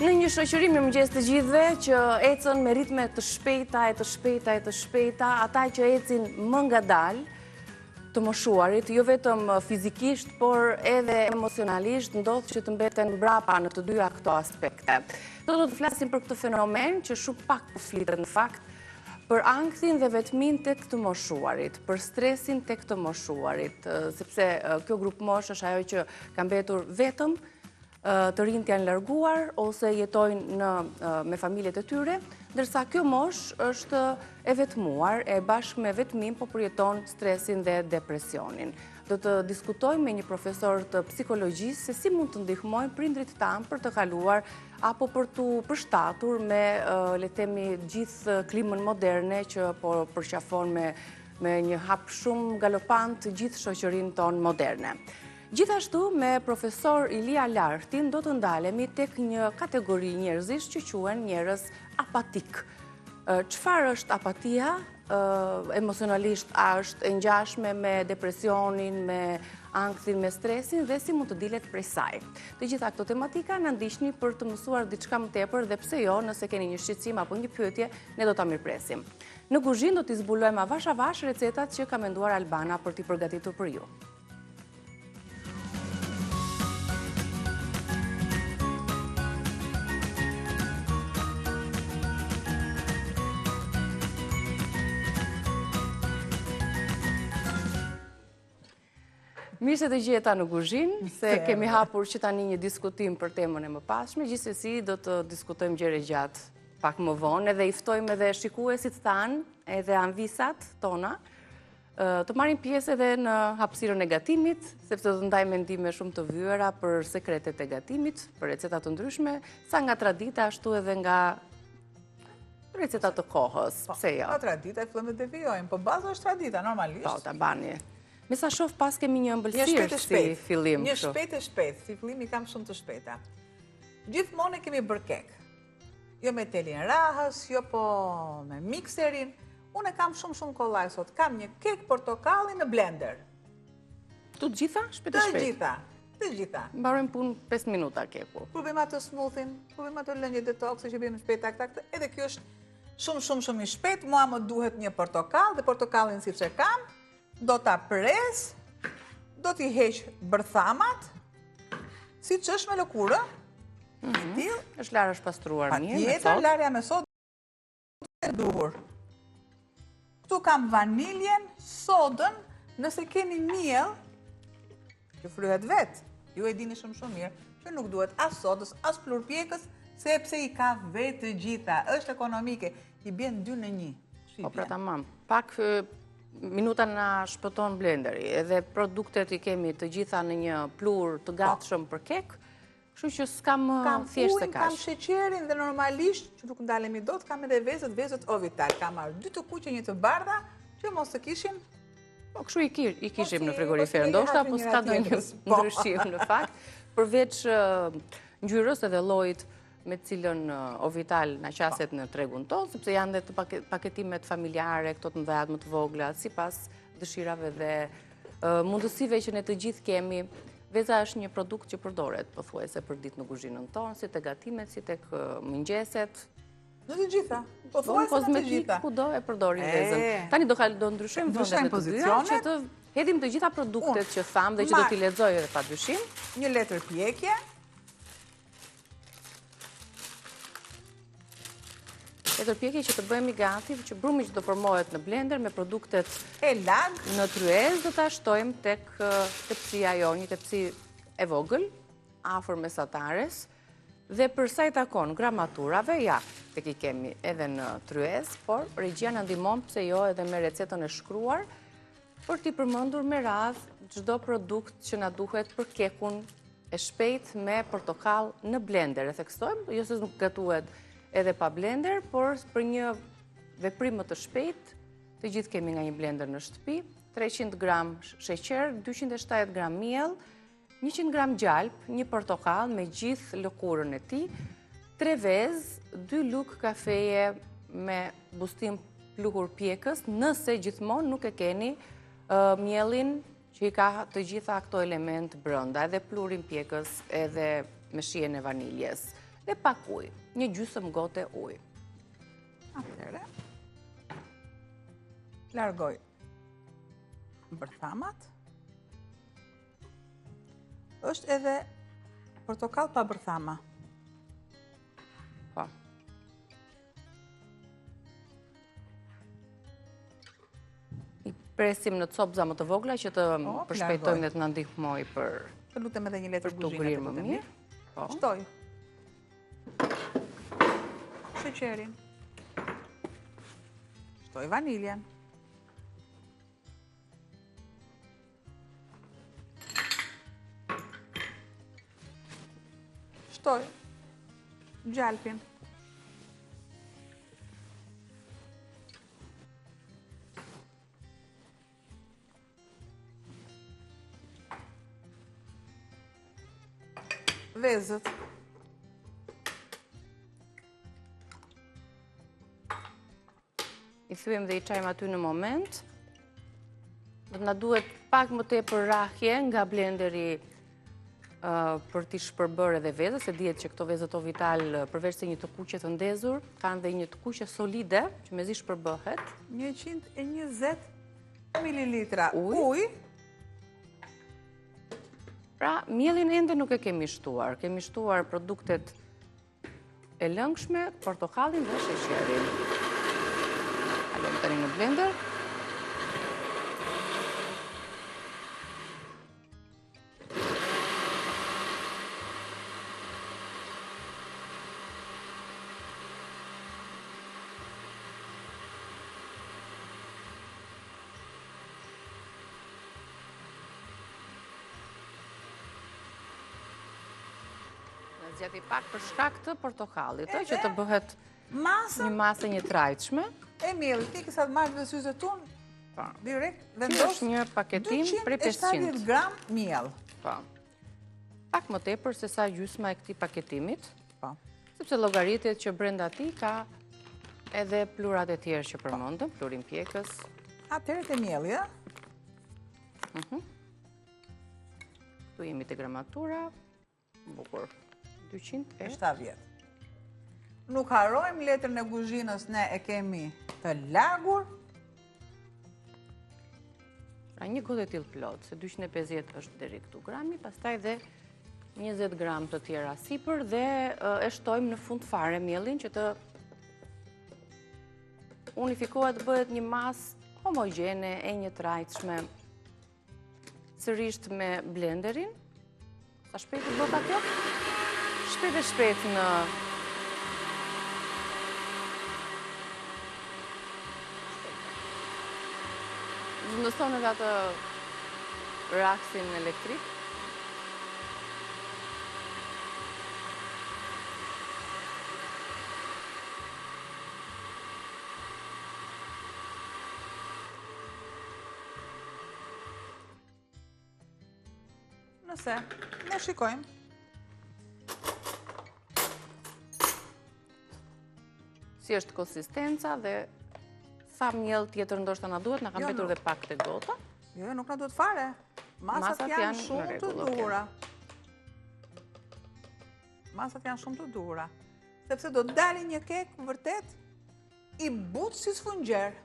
Në një shoqëri mirëmëngjes të gjithëve që ecën me ritme të shpejta, ata që ecin më ngadalë, të moshuarit, jo vetëm fizikisht, por edhe emocionalisht, ndodh që të mbeten mbrapa në të dyja këto aspekte. Do të flasim për këtë fenomen që shumë pak po flitet në fakt, për ankthin dhe vetmin tek të moshuarit, për stresin tek të moshuarit, sepse kjo grup mosh është ajo që ka mbetur vetëm, të rinjt janë larguar ose jetojnë me familjet e tyre, ndërsa kjo mosh është e vetmuar, e bashkë me vetmim, po përjeton stresin dhe depresionin. Do të diskutojmë me një profesor të psikologjisë se si mund të ndihmojnë prindrit tanë për të kaluar apo për të përshtatur me, le të themi, gjithë klimën moderne që po përqafon me një hap shumë galopant gjithë shoqërinë tonë moderne. Gjithashtu, me profesor Ilia Lartin do të ndalemi tek një kategori njerëzish që quhen njerëz apatik. Çfarë është apatia? Emocionalisht a është e ngjashme me depresionin, me ankthin, me stresin dhe si mund të dilet prej saj. Të gjitha këto tematika na ndiqni për të mësuar diçka më tepër dhe pse jo, nëse keni një shqetësim apo një pyetje, ne do ta mirpresim. Në kuzhinë do t'i zbulojmë avash avash recetat që ka menduar Albana për t'i përgatitur për ju. Mirë se të gjeta në kuzhinë, se kemi hapur që tani një diskutim për temën e mëpashme, gjithsesi do të diskutojmë gjëra gjatë pak më vonë, edhe i ftojmë edhe shikuesit tanë, edhe anvisat tona, të marrin pjesë edhe në hapësirën e gatimit, sepse do të ndajmë mendime shumë të vyera për sekretet e gatimit, për receta të ndryshme, sa nga tradita ashtu edhe nga receta të kohës. Pse jo? Po tradita e fillojmë të devijojmë, po baza është tradita normalisht. Po, ta bani. Me sa shoh pas kemi një ëmbëlsirë si fillim. Një shpejt e shpejt, si fillimi kam shumë të shpejta. Gjithmonë kemi bërë kek. Jo me telin rahës, jo po me mikserin. Unë kam shumë kollaj sot. Kam një kek portokalli në blender. Të gjitha? Shpejt e shpejt? Të gjitha. Mbarojmë punë 5 minuta keku. Provojmë atë smoothin, provojmë atë lënje detox që bëjmë shpejt tak. Edhe kjo është shumë i shpejt. Mua më duhet një portokall dhe portokallin siç e kam. Do t'a pres, do t'i heq bërthamat, si që është me lëkurë. Është larë është pastruar mirë, me sodë. Patjetër, larja me sodë e duhur. Këtu kam vaniljen, sodën, nëse keni miell, që fryhet vetë, ju e dini shumë mirë, që nuk duhet as sodës, as plurpjekës, sepse i ka vetë të gjitha, është ekonomike, i bjen 2 në 1. Po, pra tamam, pak minuta na shpëton blenderi, edhe produktet i kemi të gjitha në një plur të gatshëm për kek, kështu që s'kam thjesht se kaq. Kam sheqerin dhe normalisht, që nuk ndalemi dot, kam edhe vezët Ovital. Kam marrë 2 të kuqe, 1 të bardha, që mos të kishim. Po kështu i kishim në frigorifer, ndoshta, po s'ka ndonjë ndryshim në fakt, përveç ngjyrës edhe llojit me cilën Ovital na qaset në tregun tonë, sepse janë dhe të paketimet familjare, këto të mëdha më të vogla, sipas dëshirave dhe mundësive që ne të gjithë kemi. Veza është një produkt që përdoret pothuajse për ditë në kuzhinën tonë, si tek gatimet, si tek mëngjeset. Në të gjitha. Pothuajse në të gjitha. Kudo e përdorin vezën. Tani do ndryshojmë vendet të dyja që të hedhim të gjitha produktet që tham dhe që do t'i lexoj edhe padyshim. Një letër pjekje. Letërpjekje që të bëhemi gati, që brumi që do formohet në blender me produktet e lag në tryez, do ta shtojmë tek tepsia jo, një tepsi e vogël, afër mesatares, dhe për sa i takon gramaturave, ja, tek I kemi edhe në tryez, por regjia na ndihmon pse jo edhe me recetën e shkruar, për t'i përmendur me radhë çdo produkt që na duhet për kekun e shpejt me portokall në blender. E theksojmë, jo se nuk gatuhet edhe pa blender, por për një veprim më të shpejt, të gjithë kemi nga një blender në shtëpi, 300 gram sheqer, 270 gram miell, 100 gram gjalp, një portokall me gjithë lëkurën e tij, 3 vezë, 2 lugë kafeje me bustim pluhur pjekës, nëse gjithmonë nuk e keni miellin që I ka të gjitha këto element brenda, edhe plurin pjekës, edhe me shijen e vaniljes. dhe pak ujë, një gjysmë gote ujë. Atëre, largoj bërthamat. Është edhe portokall pa bërthama. Po. I presim në copza më të vogla që të përshpejtojmë dhe të na ndihmoj për Të lutem edhe një letër të kuzhine. grirë më mirë. Po. Shtoj. Sheqerin. Shtoj vaniljen. Shtoj gjalpin. Vezët. I thyem dhe i çajmë aty në moment. Do të na duhet pak më tepër rrahje nga blenderi për t'i shpërbërë edhe vezët, se dihet që këto vezët Ovital, përveç se një të kuqe të ndezur, kanë dhe një të kuqe solide, që mezi shpërbohet. 120 ml ujë. Pra, mielin ende nuk e kemi shtuar. Kemi shtuar produktet e lëngshme, portokallin dhe sheqerin. Kalojmë tani në blender. Zgjati pak për shkak të portokallit, që të bëhet një masë një trajtshme. E miellit, ti kësa të marrë dhe syze tunë, direkt vendos është një paketim prej 500 gram miell. Pak më tepër se sa gjysma e këtij paketimit, Po. sepse llogaritet që brenda tij ka edhe plurat e tjerë që përmendëm, plurin pjekës. Atëherë te mielli, ë? Këtu jemi te gramatura. Bukur. 270. Nuk harrojmë letrën e kuzhinës, ne e kemi të lagur. Pra një gotë e tillë plot, se 250 është deri këtu grami, pastaj dhe 20 gram të tjera sipër dhe e shtojmë në fund fare mielin që të unifikohet, të bëhet një masë homogjene e një trajtshme. Sërish me blenderin. Sa shpejt të bëta kjo? Shpejt në zëndëson edhe atë raksin elektrik. Nëse, ne shikojmë. Si është konsistenca dhe sa miell tjetër ndoshta na duhet, na ka mbetur dhe pak të gota. Jo, nuk na duhet fare. Masat janë shumë të duhura. Masat janë shumë të duhura. Sepse do të dalë një kek vërtet i butë si sfungjer.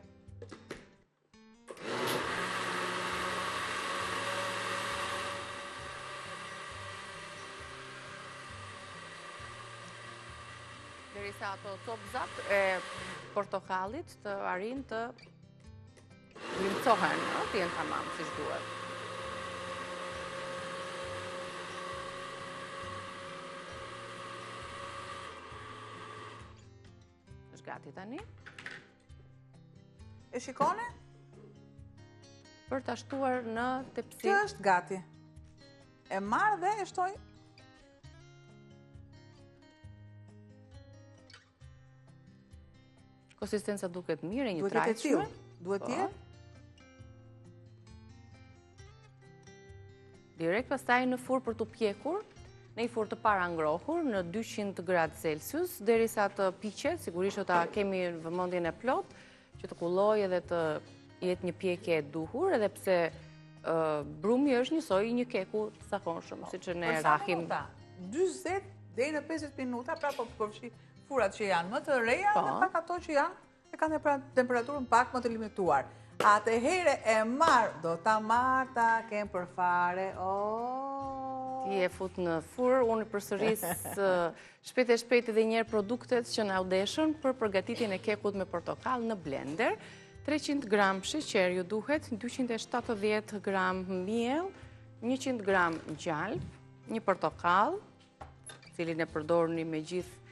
Derisa ato copzat e portokallit të arrin të grimcohen, të jenë tamam siç duhet. Është gati tani. E shikone? Për ta shtuar në tepsi. Kjo është gati. E marr dhe e shtoj. Konsistenca duket mirë, një trajtshme. Duhet të jetë. Direkt pastaj në furrë për të pjekur, në një furrë të para ngrohur në 200 gradë Celsius, derisa të piqet, sigurisht do ta kemi në vëmendjen e plot, që të kullojë edhe të jetë një pjekje e duhur, edhe pse brumi është njësoj një keku të zakonshëm, siç ne rrahim. 40 deri në 50 minuta, pra po përfshi furat që janë më të reja dhe pak ato që janë e kanë temperaturën pak më të limituar. Atëhere e marr, do ta marr ta kem për fare. Ti e fut në furr, unë përsëris shpejt edhe njerë produktet që na u deshën për përgatitjen e kekut me portokall në blender. 300 gram sheqer ju duhet, 270 gram miell, 100 gram gjalp, një portokall, cilin e përdorni me gjithë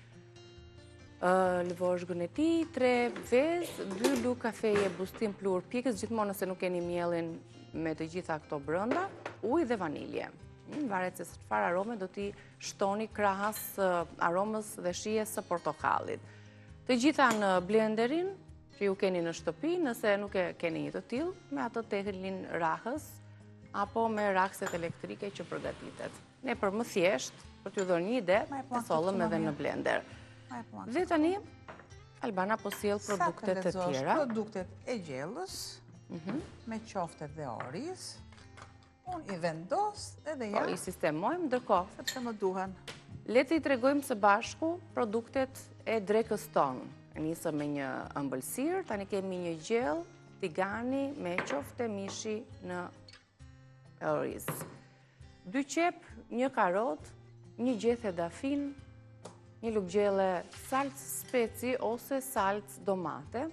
lëvozhgën e tij, 3 vezë, 2 lugë kafeje bustim plur pjekës, gjithmonë nëse nuk keni miellin me të gjitha këto brenda, ujë dhe vanilje. Varet se çfarë arome do t'i shtoni krahas aromës dhe shijes së portokallit. Të gjitha në blenderin që ju keni në shtëpi, nëse nuk e keni një të tillë, me atë tehlin rahës apo me rakset elektrike që përgatitet. Ne për më thjesht, për t'ju dhënë një ide, e sollëm edhe në blender. Dhe tani, Albana po sjell produktet e tjera. Produktet e gjellës, me qoftet dhe oriz, unë i vendos edhe ja. I sistemojmë, ndërkohë. Sepse më duhen. Le të i tregojmë së bashku produktet e drekës tonë. Nisëm me një ëmbëlsirë, tani kemi një gjellë, tigani me qofte mishi në oriz. 2 qep, 1 karot, 1 gjethe dafin, 1 lugë gjelle salcë speci ose salcë domate,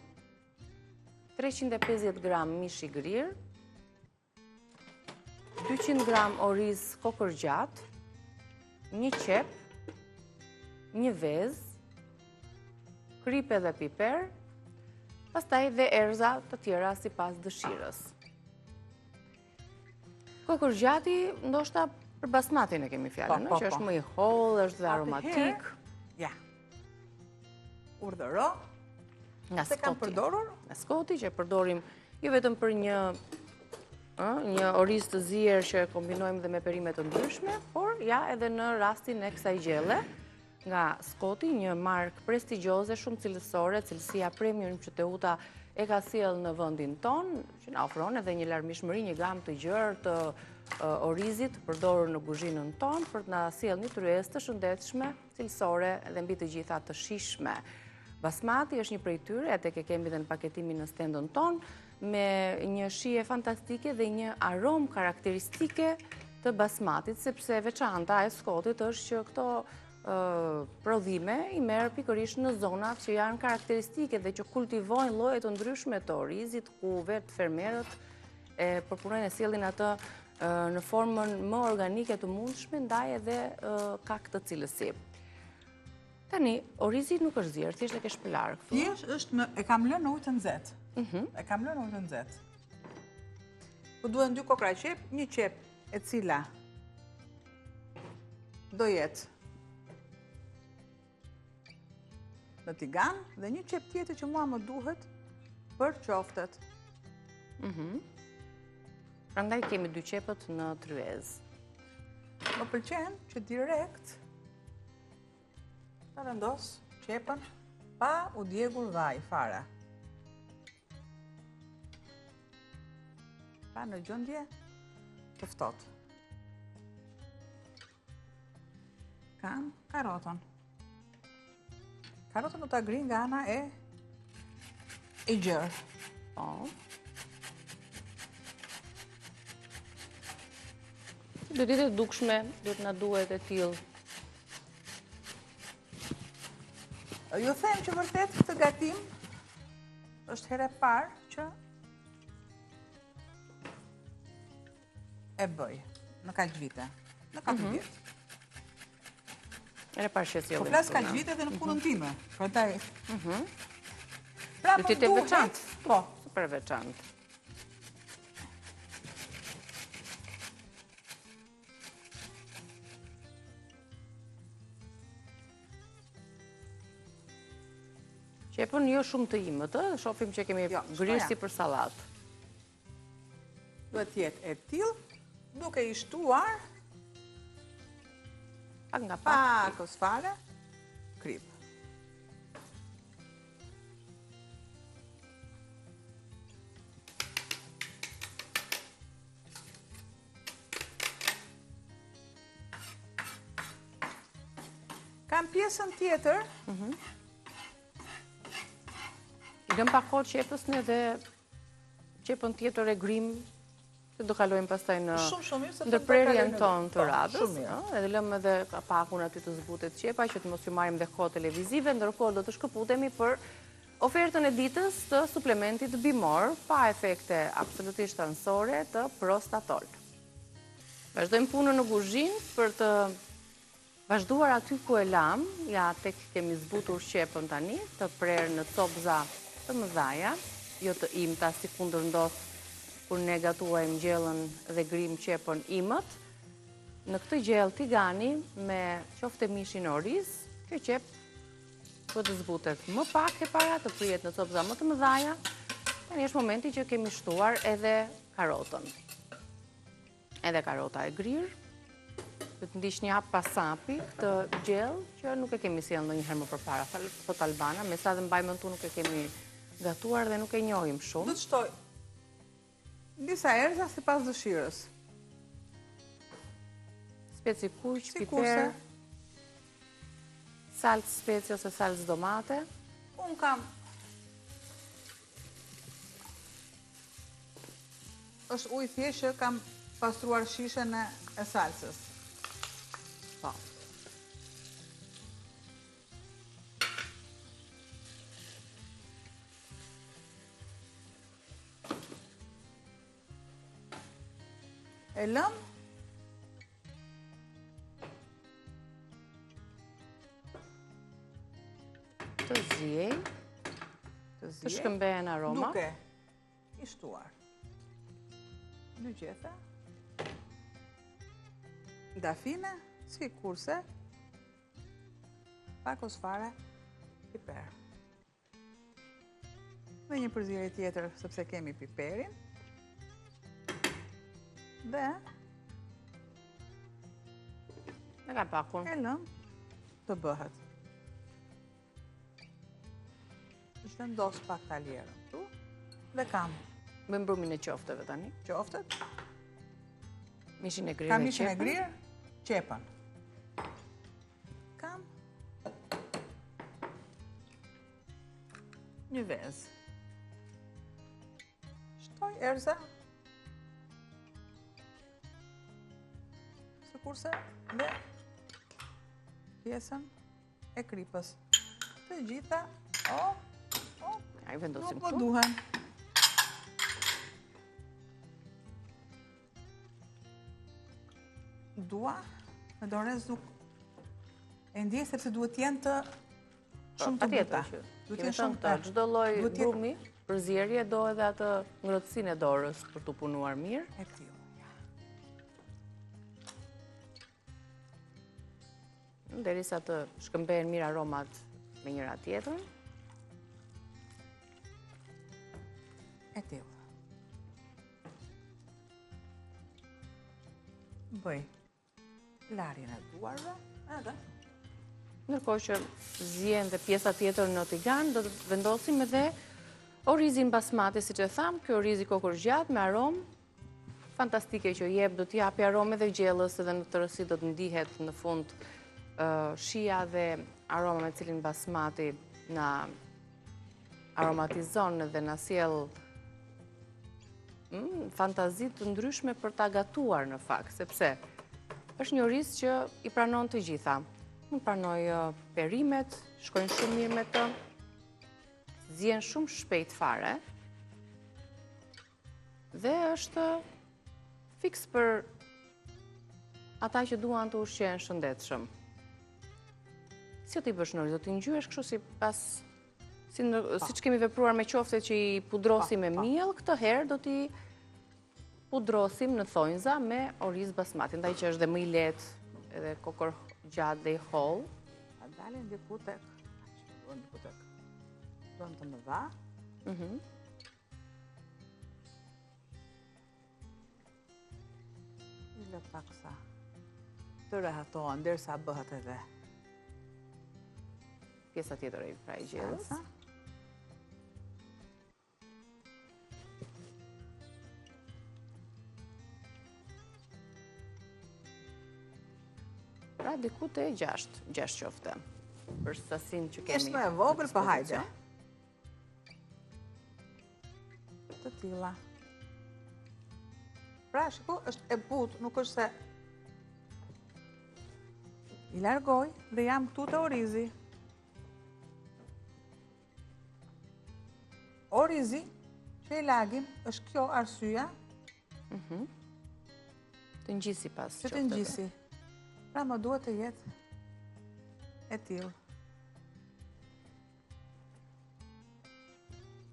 350 gram mish i grirë, 200 gram oriz kokërgjat, 1 qep, 1 vezë, kripe dhe piper, pastaj dhe erza të tjera sipas dëshirës. Kokërgjati ndoshta për basmatin e kemi fjalën, që është më i hollë, është dhe aromatik. Ja. Urdhëro. Se kam përdorur? Nga skoti që e përdorim jo vetëm për një oriz të zier që kombinojmë dhe me perime të ndryshme, por ja edhe në rastin e kësaj gjelle, nga skoti, një markë prestigjioze, shumë cilësore, cilësia premium që Teuta e ka sjell në vendin ton, që na ofron edhe një larmishmëri, një gamë të gjerë të orizit përdorur në kuzhinën ton për të na sjell një tryezë të shëndetshme, cilësore dhe mbi të gjitha të shijshme. Basmati është një prej tyre, atë që kemi dhe në paketimin në stendën ton, me një shije fantastike dhe një aromë karakteristike të basmatit, sepse veçanta e skotit është që këto prodhime i merr pikërisht në zonat që janë karakteristike dhe që kultivojnë lloje të ndryshme të orizit, ku vetë fermerët e përpunojnë e sjellin atë në formën më organike të mundshme, ndaj edhe ka këtë cilësi. Tani, orizi nuk është zier, thjesht e ke shpëlar këtu. Thjesht është e kam lënë në ujë të nxehtë. E kam lënë në ujë të nxehtë. Po duhen 2 kokra qep, 1 qep e cila do jetë në tigan dhe 1 qep tjetër që mua më duhet për qoftet. Prandaj kemi 2 qepët në tryezë. Më pëlqen që direkt ta vendos qepën pa u djegur vaj fare. Pa në gjendje të ftohtë. Kam karotën. Karotën do ta ngri nga ana e gjerë. Do të jetë dukshme, do të na duhet e tillë. Ju them që vërtet këtë gatim është herë e parë që e bëj në kaq vite, në 4 vjet. Herë e parë që sjellim. Po flas kaq vite dhe në punën time. Prandaj. Pra do të jetë veçantë. Po, super veçantë. Qepën jo shumë të imët, shohim që kemi grirë si për sallatë. Duhet të jetë e tillë, duke i shtuar pak nga pak fare krip. pjesën tjetër, I lëm pak kohë qepës në dhe qepën tjetër e grim, se do kalojmë pastaj në shumë mirë, ndërprerjen tonë të radhës. Shumë mirë. Edhe lëm edhe pakun aty të zbutet qepa, që të mos ju marrim dhe kohë televizive, ndërkohë do të shkëputemi për ofertën e ditës të suplementit bimor, pa efekte absolutisht anësore të Prostatol. Vazhdojmë punën në kuzhinë për të vazhduar aty ku e lam, ja tek kemi zbutur qepën tani, të prerë në copza të mëdhaja, jo të imta si kundër ndodh kur ne gatuajmë gjellën dhe grim qepën imët. Në këtë gjellë tigani me qofte mishin oriz, kjo qep do të zbutet më pak e para, të prihet në copza më të mëdhaja. Tani është momenti që kemi shtuar edhe karotën. Edhe karota e grirë. Do të ndiq një hap pas sapi këtë gjellë që nuk e kemi sjellë ndonjëherë më përpara. Thot Albana, me sa dhe mbajmën tu nuk e kemi gatuar dhe nuk e njohim shumë. Do të shtoj disa erëza si pas dëshirës. Speci kuq, Si piper, salcë speci ose salcë domate. Unë kam... është ujë thjesht që kam pastruar shishën e salsës. Po. E lëm. Të zjej. Të shkëmbehen aroma. Duke i shtuar. Në gjethe. Dafine, si kurse. Pak ose fare piper. Dhe një përzierje tjetër sepse kemi piperin. Dhe Me ka pakun. e lëm të bëhet. Shvendos pak talierën këtu dhe kam Me mbrumin e qofteve tani. qoftet, Mishin e grirë kam dhe mishin e qepën. grirë, qepën. Kam një vezë. Shtoj erza. Sikurse dhe pjesën e kripës. Të gjitha, A i vendosim nuk më këtu. duhen. Dua, me dorez nuk e ndjej sepse duhet jenë të shumë të buta. Duhet jenë shumë të çdo lloj brumi, përzierje do edhe atë ngrohtësinë e dorës për të punuar mirë. E tillë. Derisa të shkëmbehen mirë aromat me njëra tjetrën. E tillë. Bëj larjen e duarve, edhe Ndërkohë që zjen dhe pjesa tjetër në tigan, do të vendosim edhe orizin basmati, siç e tham, ky orizi kokorgjat me aromë fantastike që jep, do t'i japi aromë dhe gjellës, edhe në tërësi do të ndihet në fund shija dhe aroma me cilin basmati na aromatizon dhe na sjell fantazit të ndryshme për ta gatuar në fakt, sepse është një oriz që i pranon të gjitha. Mund pranoj perimet, shkojnë shumë mirë me të, zien shumë shpejt fare, dhe është fiks për ata që duan të ushqehen shëndetshëm. Si do t'i bësh Nori, do t'i ngjyresh kështu si pas siç kemi vepruar me qoftet që i pudrosim me miell, këtë herë do t'i pudrosim në thonjza me oriz basmati, ndaj që është dhe më i lehtë, edhe kokor gjatë dhe i holl. a dalin diku tek. Duan diku tek. Duan të mëdha. I lë paksa të rehatohen derisa bëhet edhe Pjesa tjetër e pra i gjellës. salsa. Pra diku te 6 qofte. për sasin që kemi. Është më e vogël, po hajde. Të tilla. Pra, shiko, është e butë, nuk është se... I largoj dhe jam këtu të orizi. Orizi që i lagim është kjo arsyeja të ngjisi pas që të ngjisi. Pra më duhet të jetë e tillë.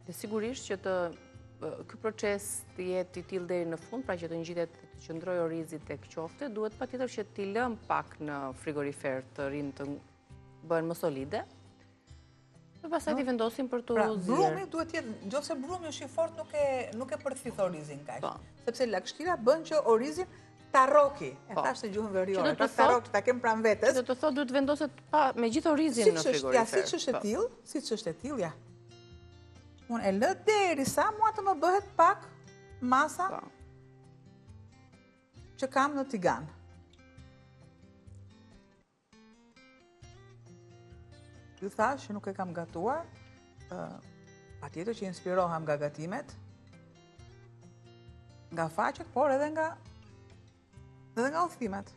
Dhe sigurisht që ky proces të jetë i tillë deri në fund, pra që të ngjitet të qëndrojë orizi tek qofte, duhet patjetër që t'i lëm pak në frigorifer të rinë të bëhen më solide. Dhe pastaj t'i vendosim për të zier. Brumi duhet të jetë, nëse brumi është i fortë nuk e përthith orizin kaq. Po. Sepse lagështira bën që orizin ta rroki. E thash të gjuhën veriore, ta rroki, ta kem pranë vetes. Do të thotë duhet vendoset me gjithë orizin në frigorifer. Ja, siç është e tillë, ja. Unë e lë derisa mua të më bëhet pak masa që kam në tigan. Ju thash që nuk e kam gatuar, patjetër që inspirohem nga gatimet, nga faqet, por edhe nga udhëtimet.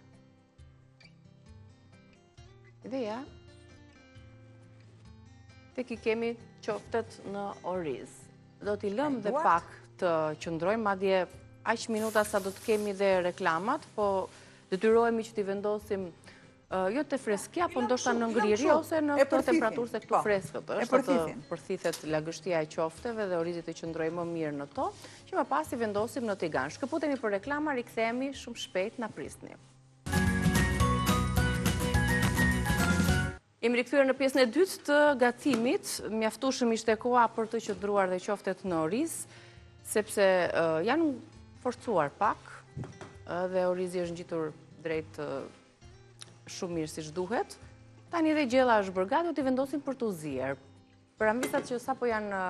Ideja, tek i kemi qoftet në oriz. Do t'i lëm dhe pak të qëndrojmë, madje aq minuta sa do të kemi dhe reklamat, po detyrohemi që t'i vendosim jo të freskja, po ndoshta në ngrirje ose në këtë temperaturë se këtu freskët është të përthithet lagështia e qofteve dhe orizi të qëndrojë më mirë në to, që më pas i vendosim në tigan. Shkëputemi për reklama, rikthehemi shumë shpejt, na prisni. Jemi rikthyer në pjesën e dytë të gatimit, mjaftueshëm ishte koha për të qëndruar dhe qoftet në oriz, sepse janë forcuar pak dhe orizi është ngjitur drejt shumë mirë siç duhet. Tani dhe gjella është bërë gati, do t'i vendosim për t'u zier. Paranisat që sapo janë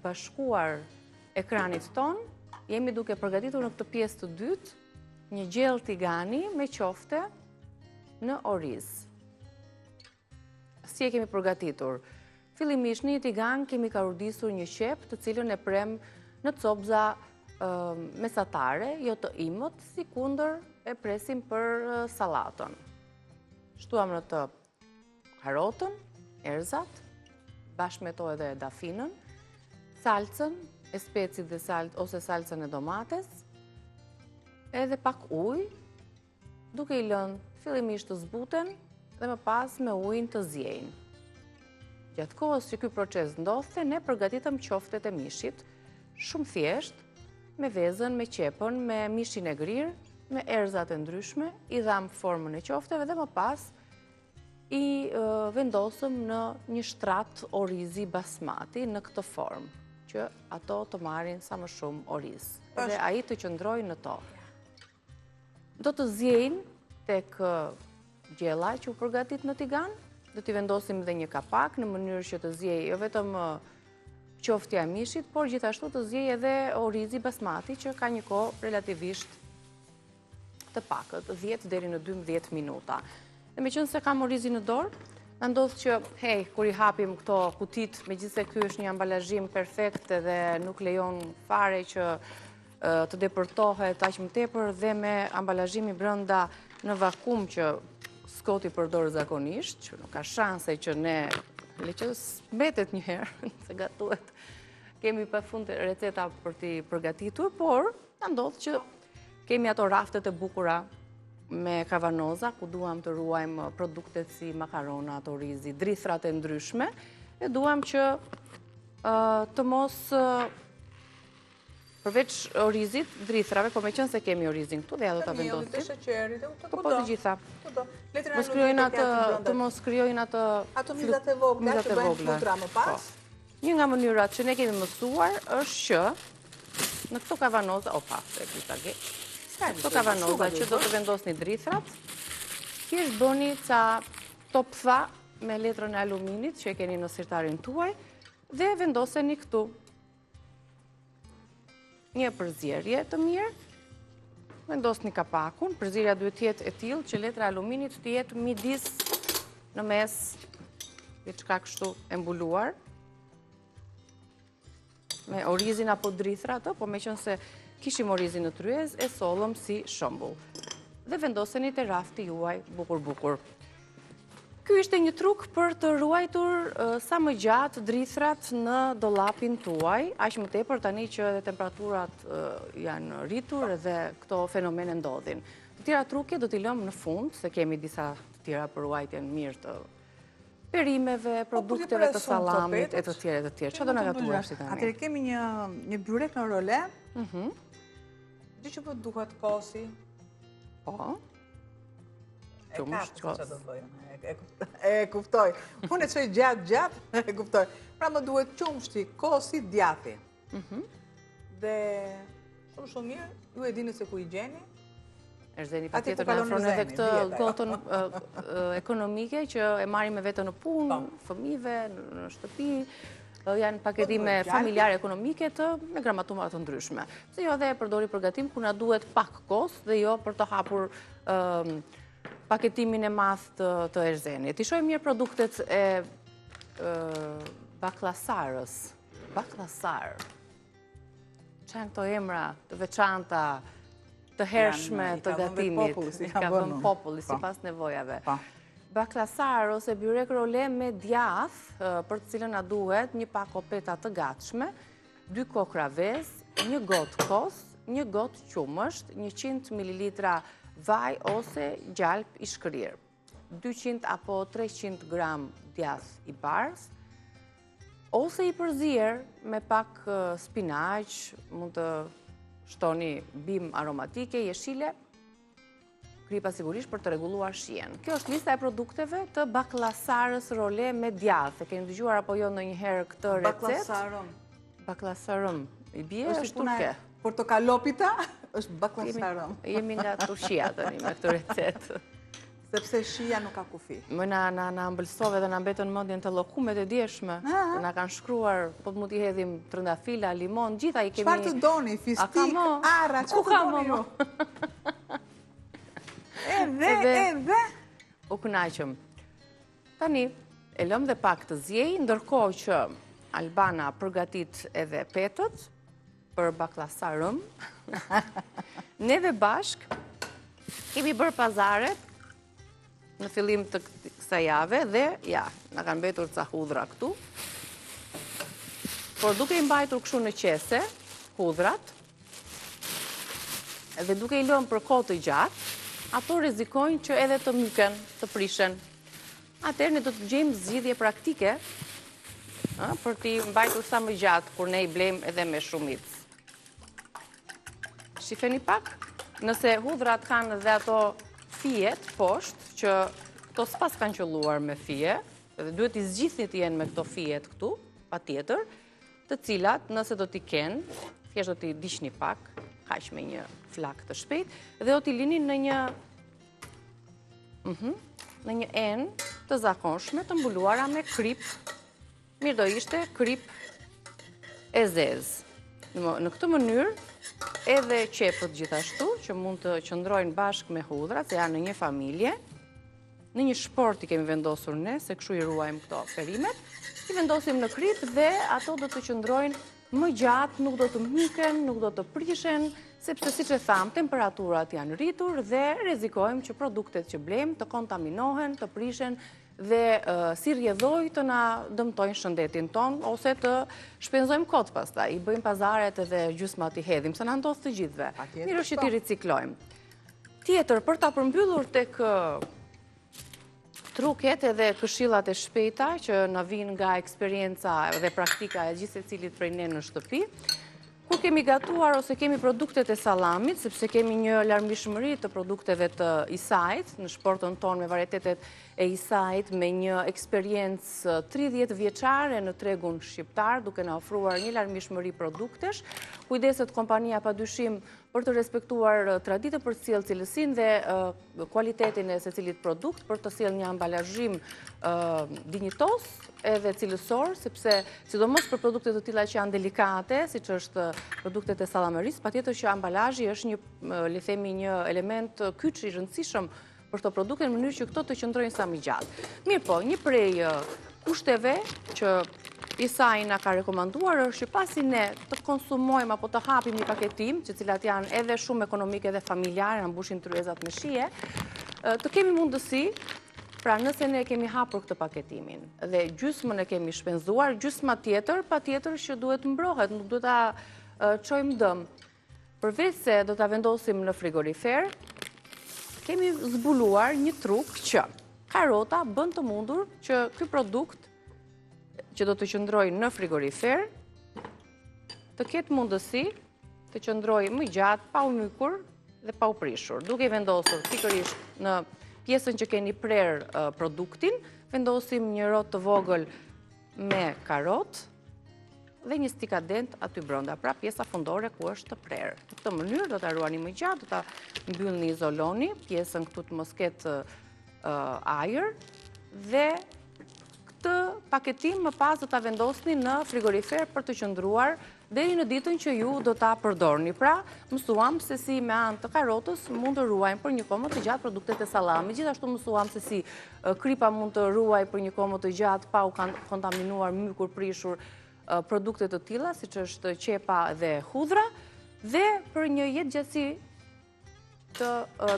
bashkuar ekranit ton, jemi duke përgatitur në këtë pjesë të dytë një gjellë tigani me qofte në oriz. Si e kemi përgatitur? Fillimisht në një tigan kemi karudisur një qep të cilën e prem në copza mesatare, jo të imët, si kundër e presim për salatën. Shtuam në të karotën, erzat, bashkë me to edhe dafinën, salcën, e specit dhe ose salcën e domates, edhe pak ujë, duke i lënë fillimisht të zbuten dhe më pas me ujin të zjejnë. Gjatë kohës që ky proces ndodhte, ne përgatitëm qoftet e mishit, shumë thjesht, me vezën, me qepën, me mishin e grirë, me erzat e ndryshme, i dham formën e qofteve dhe më pas i vendosëm në një shtrat orizi basmati në këtë formë, që ato të marrin sa më shumë oriz. Dhe ai të qëndrojë në to. Do të zjejnë tek gjella që u përgatit në tigan, do t'i vendosim dhe një kapak në mënyrë që të zjej jo vetëm qoftja e mishit, por gjithashtu të zjej edhe orizi basmati që ka një kohë relativisht të pakët, 10 deri në 12 minuta. Dhe me qënë se kam orizi në dorë, në ndodhë që, kur i hapim këto kutit, me gjithse ky është një ambalazhim perfekt dhe nuk lejon fare që të depërtohet aq më tepër dhe me ambalazhimi brenda në vakum që Skoti përdor zakonisht, që nuk ka shanse që ne leqës mbetet një herë, se gatuhet. Kemi pafund receta për t'i përgatitur, por në ndodhë që kemi ato raftet e bukura me kavanoza, ku duam të ruajmë produktet si makaronat, orizi, drithrat e ndryshme, e duam që të mos përveç orizit, drithrave, po me qënë se kemi orizin këtu, dhe ja do të vendosim. Të sheqerit, po të gjitha. Të mos kryojnë atë... Ato mizat e vogla që bëjnë futra më pas. Një nga mënyrat që ne kemi mësuar është që në këto kavanoza, në këto kavanoza që do të vendosni drithrat, thjesht bëni ca toptha me letrën e aluminit që e keni në sirtarin tuaj dhe vendoseni këtu. Një përzierje të mirë, vendosni kapakun, përzierja duhet të jetë e tillë që letra e aluminit të jetë midis në mes diçka kështu e mbuluar, me orizin apo drithra ato, po me qënë se kishim orizin në tryez, e sollëm si shëmbull. Dhe vendoseni të rafti juaj bukur. Ky ishte një truk për të ruajtur sa më gjatë drithrat në dollapin tuaj, aq më tepër tani që edhe temperaturat janë rritur dhe këto fenomene ndodhin. Të tjera truke do t'i lëmë në fund, se kemi disa të tjera për ruajtjen mirë të perimeve, produkteve të salamit, e të tjere. Që do në gatuar si tani? Atëre kemi një byrek në role, gjë që po duhet kosi. Po. E kuptoj. Unë e qoj gjatë, e kuptoj. Pra më duhet qumshti, kosi, djathi. Dhe shumë mirë, ju e dini se ku i gjeni. Erzeni pa tjetër në afron edhe këtë gotën ekonomike që e marrim me vete në punë, fëmijëve, në shtëpi, janë paketime familjare ekonomike me gramatuara të ndryshme. Se jo dhe e përdori përgatim ku na duhet pak kos dhe jo për të hapur paketimin e madh të Erzenit. Ti shohim mirë produktet e baklasarës. Baklasar. Çan këto emra të veçanta, të hershme të gatimit. Ka vënë populli sipas nevojave. Baklasar ose byrek role me djath, për të cilën na duhet një pak opeta të gatshme, 2 kokra vezë, 1 gotë kos, 1 gotë qumësht, 100 ml vaj ose gjalp i shkrir, 200 apo 300 gram djath i bardh, ose i përzier me pak spinaq, mund të shtoni bim aromatike, jeshile, kripa sigurisht për të reguluar shien. Kjo është lista e produkteve të baklasarës role me djath. E keni dëgjuar apo jo ndonjëherë këtë recetë? Baklasarëm. Baklasarëm. I bie është turke. Portokalopita është baklasarëm. Jemi nga Turqia tani me këtë recetë. Sepse shia nuk ka kufi. Më na mbëlsove dhe na mbetën mendjen të llokumet e djeshme. Na kanë shkruar, po mund t'i hedhim trëndafila, limon, gjitha i kemi. Çfarë të doni? Fistik, arra, çfarë të doni ju? Edhe. U kënaqëm. Tani, e lëm dhe pak të zjej, ndërkohë që Albana përgatit edhe petët për baklasarëm. Neve bashk kemi bërë pazaret në fillim të kësaj jave dhe ja, na kanë mbetur ca hudhra këtu. Por duke i mbajtur kështu në qese, hudhrat, dhe duke i lënë për kohë të gjatë, ato rrezikojnë që edhe të myken, të prishen. Atëherë ne do të gjejmë zgjidhje praktike për t'i mbajtur sa më gjatë kur ne i blejmë edhe me shumicë. Shifeni pak, nëse hudhrat kanë dhe ato fijet poshtë, që këto s'pas kanë qëlluar me fije, dhe duhet i zgjithni të jenë me këto fijet këtu, pa tjetër, të cilat nëse do t'i kenë, thjesht do t'i diqni pak, kaq me një flak të shpejt, dhe do t'i lini në një enë të zakonshme të mbuluara me krip, mirë do ishte krip e zezë. Në këtë mënyrë, edhe qepët gjithashtu, që mund të qëndrojnë bashkë me hudhrat, se janë në një familje, në një shport i kemi vendosur ne, se kështu i ruajmë këto perimet, i vendosim në krip dhe ato do të qëndrojnë më gjatë, nuk do të myken, nuk do të prishen, sepse siç e tham, temperaturat janë rritur dhe rrezikojmë që produktet që blejmë të kontaminohen, të prishen dhe si rrjedhoj të na dëmtojnë shëndetin ton, ose të shpenzojmë kot pastaj, i bëjmë pazaret edhe gjysmat i hedhim, se na ndodh të gjithëve. Mirë është që ti riciklojmë. Tjetër, për ta përmbyllur tek truket edhe këshillat e shpejta që na vijnë nga eksperienca dhe praktika e gjithë secilit prej ne në shtëpi, kur kemi gatuar ose kemi produktet e salamit, sepse kemi një larmishmëri të produkteve të Isait, në shportën tonë me varietetet e Isait, me një eksperiencë 30 vjeçare në tregun shqiptar, duke na ofruar një larmishmëri produktesh, kujdeset kompania padyshim për të respektuar traditën për të sjellë cilësinë dhe kualitetin e secilit produkt, për të sjellë një ambalazhim dinjitos edhe cilësor, sepse sidomos për produkte të tilla që janë delikate, siç është produktet e sallamerisë, patjetër që ambalazhi është një, le themi, një element kyç i rëndësishëm për këto produkte në mënyrë që këto të qëndrojnë sa më gjatë. Mirë po, një prej kushteve që Isai na ka rekomanduar është që pasi ne të konsumojmë apo të hapim një paketim, që cilat janë edhe shumë ekonomike dhe familjare, na mbushin tryezat me shije, të kemi mundësi, pra nëse ne kemi hapur këtë paketimin dhe gjysmën e kemi shpenzuar, gjysma tjetër, patjetër që duhet mbrohet, nuk duhet ta çojmë dëm. Përveç se do ta vendosim në frigorifer, kemi zbuluar një truk që karota bën të mundur që ky produkt që do të qëndrojë në frigorifer, të ketë mundësi të qëndrojë më gjatë, pa u mykur dhe pa u prishur. Duke i vendosur pikërisht në pjesën që keni prerë produktin, vendosim një rrotë të vogël me karot dhe një stikadent aty brenda, pra pjesa fundore ku është të prerë. Në këtë mënyrë do ta ruani më gjatë, do ta mbyllni, izoloni pjesën këtu të mos ketë ajër dhe këtë paketim më pas do ta vendosni në frigorifer për të qëndruar deri në ditën që ju do ta përdorni. Pra, mësuam se si me anë të karotës mund të ruajmë për një kohë më të gjatë produktet e sallamit. Gjithashtu mësuam se si kripa mund të ruaj për një kohë më të gjatë pa u kontaminuar, mykur, prishur produkte të tilla, siç është qepa dhe hudhra, dhe për një jetëgjatësi të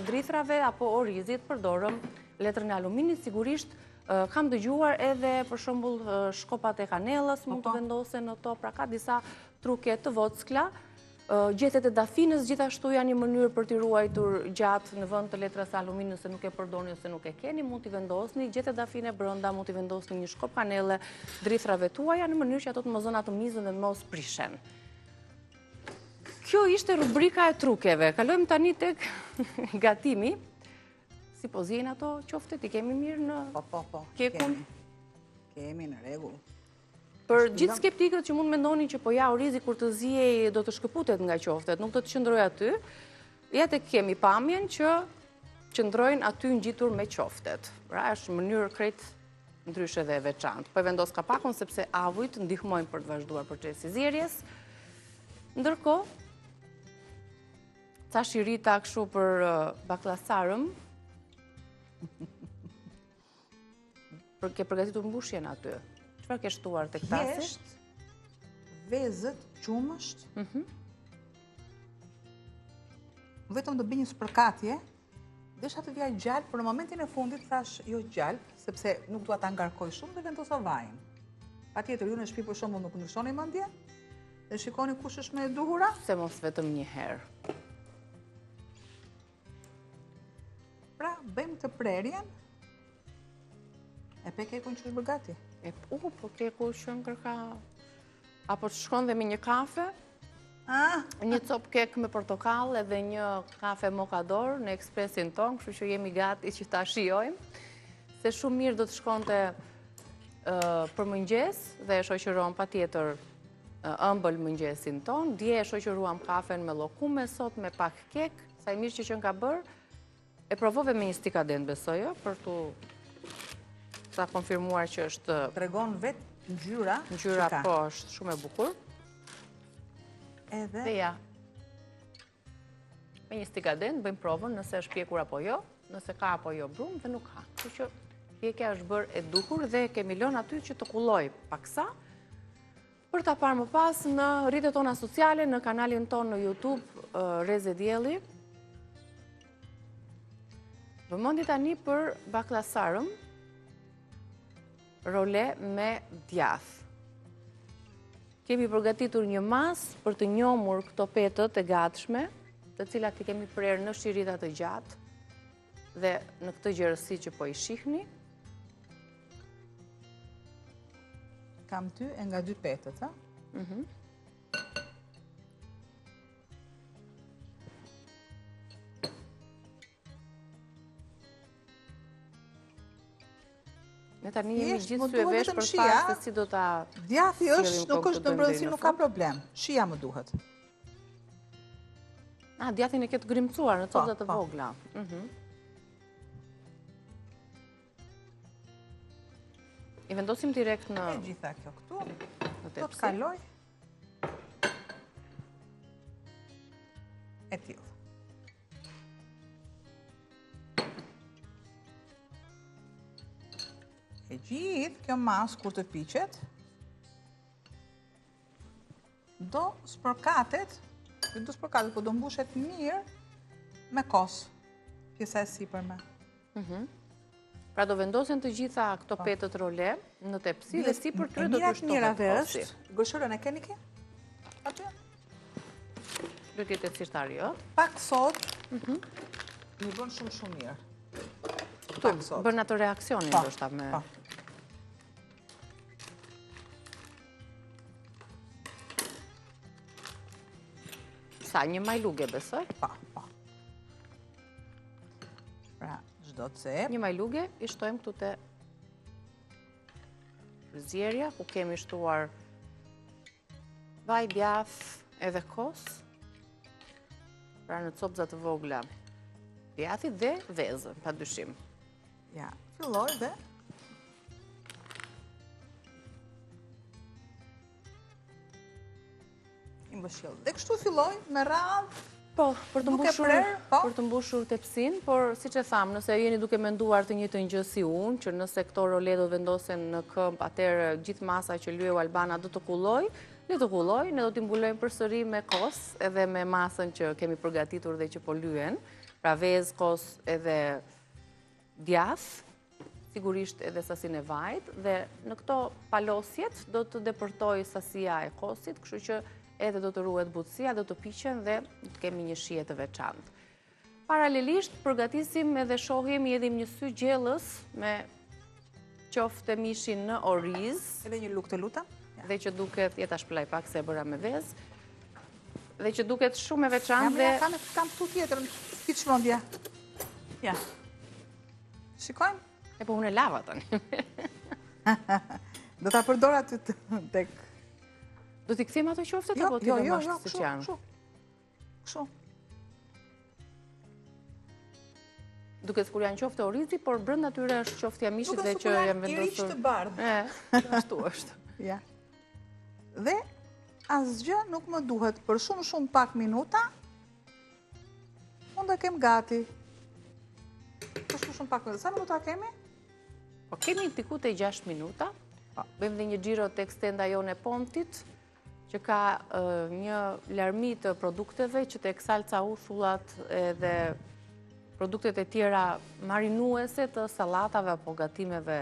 drithrave apo orizit përdorëm letrën e aluminit. Sigurisht kam dëgjuar edhe për shembull shkopat e kanellës mund të vendosen në to, pra ka disa truke të vockla. Gjethet e dafinës gjithashtu janë një mënyrë për t'i ruajtur gjatë në vend të letrës aluminit, nëse nuk e përdorni ose nuk e keni, mund t'i vendosni gjethet dafine brenda, mund t'i vendosni një shkop kanelle drithrave tuaja në mënyrë që ato të mos zonë ato mizën dhe mos prishen. Kjo ishte rubrika e trukeve. Kalojmë tani tek gatimi. Si po zien ato qoftet, i kemi mirë në kekun? Kemi në rregull. Për gjithë skeptikët që mund mendonin që po ja orizi kur të zihej do të shkëputet nga qoftet, nuk do të qëndrojë aty, ja tek kemi pamjen që qëndrojnë aty ngjitur me qoftet. Pra është mënyrë krejt ndryshe dhe e veçantë. Po e vendos kapakun sepse avujt ndihmojnë për të vazhduar procesi i zjerjes. Ndërkohë, ca shirita kështu për baklasarëm, ke përgatitur mbushjen aty. Çfarë ke shtuar tek tasi? Thjesht vezët, qumësht. Vetëm do bëj një spërkatje. Desha të vija gjallë, por në momentin e fundit thash jo gjallë, sepse nuk dua ta ngarkoj shumë dhe vendosa vajin. Patjetër ju në shtëpi për shembull nuk ndryshoni mendje. Dhe shikoni kush është më e duhura. Se mos vetëm një herë. Pra, bëjmë të prerjen. E pe kekun që është bërë gati? Po keku që ngërka... Apo të shkon dhe me një kafe, një cop kek me portokall edhe një kafe mokador në ekspresin ton, kështu që jemi gati që ta shijojmë. Se shumë mirë do të shkonte për mëngjes dhe e shoqëron patjetër ëmbël mëngjesin ton. Dje e shoqëruam kafen me llokume, sot me pak kek, sa i mirë që qenë ka bërë. E provove me një stikadent, besoj, për tu sa konfirmuar që është... Tregon vetë ngjyra. Ngjyra po është shumë e bukur. Edhe... Dhe ja, me një stikadent bëjmë provën nëse është pjekur apo jo, nëse ka apo jo brum dhe nuk ka. Kështu që pjekja është bërë e duhur dhe kemi lënë aty që të kulloj paksa, për ta parë më pas në rrjetet tona sociale, në kanalin ton në YouTube, Reze Dielli. Vëmendje tani për baklasarëm, role me djath. Kemi përgatitur një mas për të njomur këto petët e gatshme, të cilat i kemi prerë në shirita të gjatë dhe në këtë gjerësi që po i shihni. Kam ty e nga 2 petët, ha? Ne tani jemi gjithë sy e vesh për parë se si do ta... Djathi është, nuk është në brendësi, nuk ka problem. Shija më duhet. Djathin e ketë grimcuar në copëza të vogla. I vendosim direkt në... E gjitha kjo këtu, do të kaloj. E tillë. E gjithë kjo mas kur të piqet, do spërkatet, po do mbushet mirë me kos, pjesa e sipërme. Pra do vendosen të gjitha këto petët role në tepsi dhe si për tyre do të shtohet kosi. Gëshërën e keni ki? Aty? Do t'jetë e thjeshtari, jo? Pak sot, një bën shumë mirë. Këtu, bën atë reakcionin, ndoshta me... Sa, një majluge, besoj? Pa. Pra, çdo cep. Një majluge, i shtojmë këtu te zjerja, ku kemi shtuar vaj, djath edhe kos, pra në copëza të vogla djathit dhe vezën, pa dyshim. Ja, filloj dhe i mbëshill. Dhe kështu filloj me radhë. Po, për të mbushur tepsin, por si që thamë, nëse jeni duke menduar të njëjtën gjë si unë, që nëse këto role do vendosen në këmbë, atëherë gjithë masa që lyeu Albana do të kulloj, ne do t'i mbulojmë përsëri me kos, edhe me masën që kemi përgatitur dhe që po lyen, pra vezë, kos edhe djath, sigurisht edhe sasinë e vajt, dhe në këto palosjet do të depërtoj sasia e kosit, kështu që edhe do të ruhet butësia, do të piqen dhe do të kemi një shije të veçantë. Paralelisht, përgatisim edhe shohjem i edhim një sy gjellës me qoftë mishin në oriz. Edhe një luk të luta. Dhe që duket, jeta shpëlaj pak se e bëra me vezë, dhe që duket shumë e veçantë dhe... Kam këtu tjetër, ti çmendja. Ja. Shikojmë? E po unë e lava tani. Do ta përdor aty tek. Do t'i kthejmë ato qoftet apo ti do mbash siç janë? Kështu. Duket kur janë qofte orizi, por brenda tyre është qoftja mishit dhe që janë vendosur. Duket sikur janë i bardhë. Ashtu është. Ja. Dhe asgjë nuk më duhet për shumë pak minuta. Unë do kem gati. Për shumë pak minuta. Sa minuta kemi? Po kemi diku te 6 minuta. Bëjmë dhe një xhiro tek stenda jone Pontit, që ka një larmi të produkteve që tek salca uthullat edhe produktet e tjera marinuese të sallatave apo gatimeve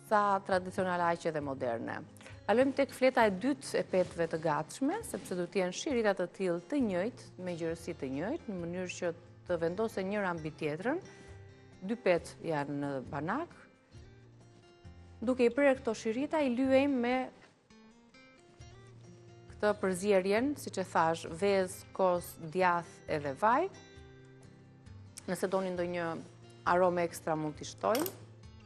sa tradicionale aq edhe moderne. Kalojmë tek fleta e dytë e petëve të gatshme, sepse do të jenë shirita të tillë të njëjtë, me gjerësi të njëjtë, në mënyrë që të vendosen njëra mbi tjetrën. Dy petë janë në banak. Duke i prerë këto shirita, i lyejmë me këtë përzierjen, siç e thash, vezë, kos, djath edhe vaj. Nëse doni ndonjë aromë ekstra mund t'i shtojmë.